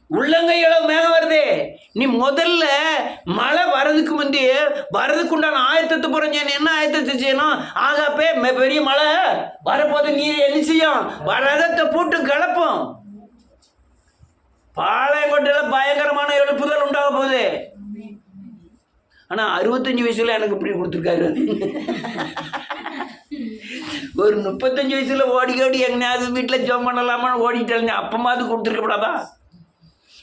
உள்ளங்கை எவ்வளவு மேகம் வருது. நீ முதல்ல மழை வர்றதுக்கு முந்தி வர்றதுக்கு உண்டான ஆயத்தத்தை புரிஞ்சேன். என்ன ஆயத்தத்தை செய்யணும்? ஆகாப்பே பெரிய மழை வரப்போது, நீ என்ன செய்யும்? ரதத்தை போட்டு கிளப்பும். பாளையங்கோட்டையில் பயங்கரமான எழுப்புதல் உண்டாக போகுது. ஆனால் 65 வயசுல எனக்கு இப்படி கொடுத்துருக்காரு. ஒரு 35 வயசுல ஓடி எங்கேயாவது வீட்டில் ஜோம் பண்ணலாமான்னு ஓடிட்டு அப்பமாவது கொடுத்துருக்கப்படாதா?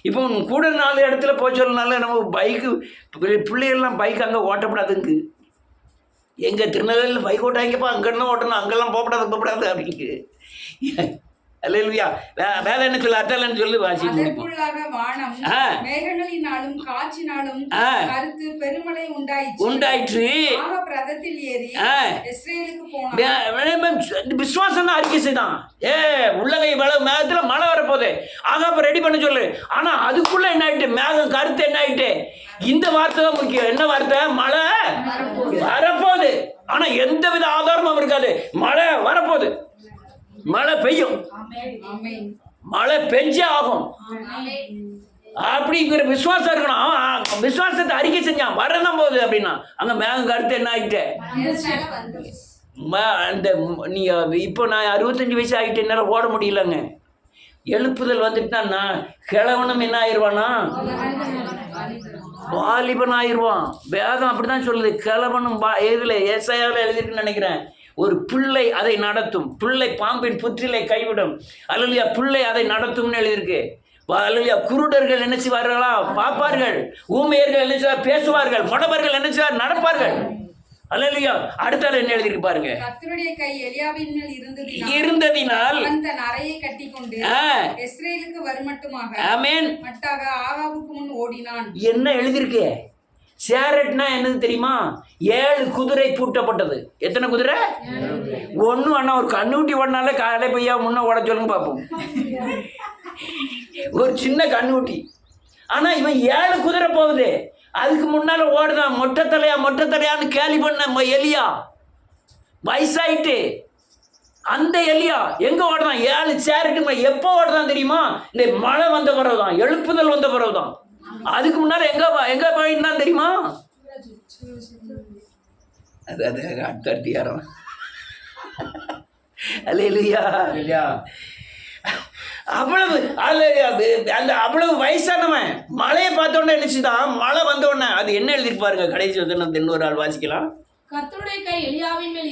இப்போ கூட 4 இடத்துல போய் சொல்லனால நம்ம பைக்கு பிள்ளைகள்லாம் பைக் அங்கே ஓட்டப்படாதுங்க. எங்கள் திருநெல்வேலியில் பைக் ஓட்டாங்கப்பா, அங்கெல்லாம் ஓட்டணும், அங்கெல்லாம் போகப்படாது அப்படிங்கு. அல்லேலூயா. வேற என்ன சொல்லு, அட்டலன்னு சொல்லு. அதற்குள்ளாக வானம் மேகங்களினாலும் காற்றினாலும் கருத்து பெருமழை உண்டாயிற்று. ரதத்தில் ஏறி இஸ்ரேலுக்கு போனான். விசுவாசம் தான் அறிக்கை செய்தான். உள்ளங்கை மேகத்துல மழை வரப்போகுது, ஆகாப்ப ரெடி பண்ண சொல்லு. ஆனா அதுக்குள்ள என்ன ஆயிட்டு? மேகம் கருத்து என்ன ஆயிட்டு? இந்த வார்த்தை தான் முக்கியம். என்ன வார்த்தை? மழை வரப்போகுது. ஆனா எந்த வித ஆதாரமும் இருக்காது. மழை வரப்போகுது, மழை பெய்யும், மழை பெஞ்சே ஆகும் அப்படிங்கிற விசுவாசம் இருக்கணும். விசுவாசத்தை அறிக்கை செஞ்சான், வரதான் போகுது அப்படின்னா அங்கே மேகம் கருத்து என்ன ஆகிட்டு? அந்த நீ இப்போ நான் 65 வயசு ஆகிட்டு என்னால் ஓட முடியலங்க. எழுப்புதல் வந்துட்டுனா நான் கிழவனும் என்ன ஆயிடுவானா? வாலிபன் ஆயிடுவான். வேதம் அப்படி தான் சொல்லுது. கிழவனும் எதில் ஏசாயாவில் எழுதிருக்குன்னு நினைக்கிறேன். ஒரு பிள்ளை அதை நடத்தும், பிள்ளை பாம்பின் புற்றிலை கைவிடும். அல்லையா, பிள்ளை அதை நடத்தும்னு எழுதியிருக்கு. அல்லேலூயா. குருடர்கள் என்ன செய்வார்களா? பார்ப்பார்கள். ஊமையர்கள் என்ன செய்வார்? பேசுவார்கள். முடவர்கள் என்ன செய்வார்? நடப்பார்கள். அல்லேலூயா. அடுத்தால என்ன எழுதிருக்கு பாருங்க. கர்த்தருடைய கை எலியாவின் மேல் இருந்ததினால் அவன் தன் அறையை கட்டிக்கொண்டு இஸ்ரவேலுக்கு வருமட்டுமாக ஆமென் மட்டாக ஆகாவுக்கு முன் ஓடினான். என்ன எழுதிருக்கு? சேரட்னா என்னது தெரியுமா? 7 குதிரை பூட்டப்பட்டது. எத்தனை குதிரை? ஒன்றும் அண்ணா ஒரு கண்ணுக்குட்டி ஓடினால காலை பையா முன்ன ஓட சொல்லுங்க பார்ப்போம். ஒரு சின்ன கண்ணுக்குட்டி. ஆனால் இவன் 7 குதிரை போகுது. அதுக்கு முன்னால ஓடுதான். மொட்டை தலையான்னு கேலி பண்ண எலியா வயசாயிட்டு அந்த எலியா எங்க ஓடுதான்? 7 சேரட்டு. எப்போ ஓடுதான் தெரியுமா? இந்த மழை வந்த பிறகுதான், எழுப்புதல் வந்த பிறகுதான். அதுக்கு முன்னால எங்க போயிருந்தான் தெரியுமா? அது அடுத்த அதிகாரம். அல்லேலூயா. அவ்வளவு அந்த அவ்வளவு வயசானவன் மழையை பார்த்தோன்னே நினைச்சுதான். மழை வந்த உடனே அது என்ன எழுதிருப்பாருங்க கடைசி வந்து இன்னொரு ஆள் வாசிக்கலாம்.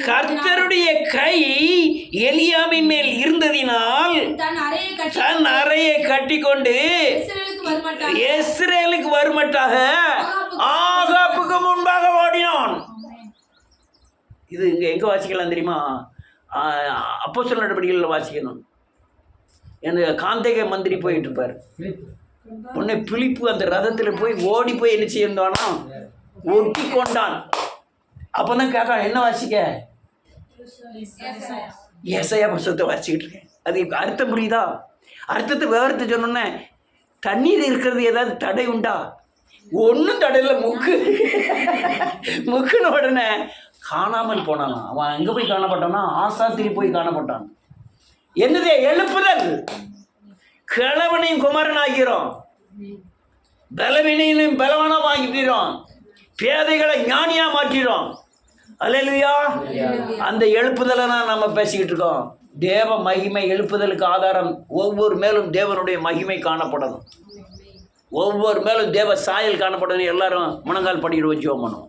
கர்த்தருடைய கை எலியாவின் மேல் இருந்ததினால் தன் அறையை கட்டிக்கொண்டு இஸ்ரவேலுக்கு வருமட்டாக ஆகாப்புக்கு முன்பாக ஓடினான். இது இங்க எங்க வாசிக்கலாம் தெரியுமா? அப்போஸ்தலர் நடவடிக்கைகளில் வாசிக்கணும். எனக்கு காந்தேக மந்திரி போயிட்டு இருப்பார். உடனே பிலிப்பு அந்த ரதத்தில் போய் ஓடி போய் என்ன செய்யணும்னா ஒட்டி கொண்டான். அப்போதான் கேட்க என்ன வாசிக்க? ஏசாயா புஸ்தகத்தை வாசிக்கிட்டு இருக்கேன். அது அர்த்தம் புரியுதா? அர்த்தத்தை விவரத்தை சொன்னோன்னே தண்ணீர் இருக்கிறது ஏதாவது தடை உண்டா? ஒன்றும் தடை இல்லை. முக்குன்னு உடனே காணாமல் போனான். அவன் எங்கே போய் காணப்பட்டான்னா ஆசாத்திரி போய் காணப்பட்டான். என்னது? எழுப்புதல். கிழவனையும் குமரன் ஆகிறோம், பலவீனையும் பலவானம் ஆகிக்கிறோம், பேதைகளை ஞானியா மாற்றிடும். அல்லேலூயா. அந்த எழுப்புதலை தான் நம்ம பேசிக்கிட்டு இருக்கோம். தேவ மகிமை எழுப்புதலுக்கு ஆதாரம். ஒவ்வொரு மேலும் தேவனுடைய மகிமை காணப்படணும். ஒவ்வொரு மேலும் தேவ சாயல் காணப்படணும். எல்லாரும் முழங்கால் படிக்கிட்டு வச்சு பண்ணுவோம்.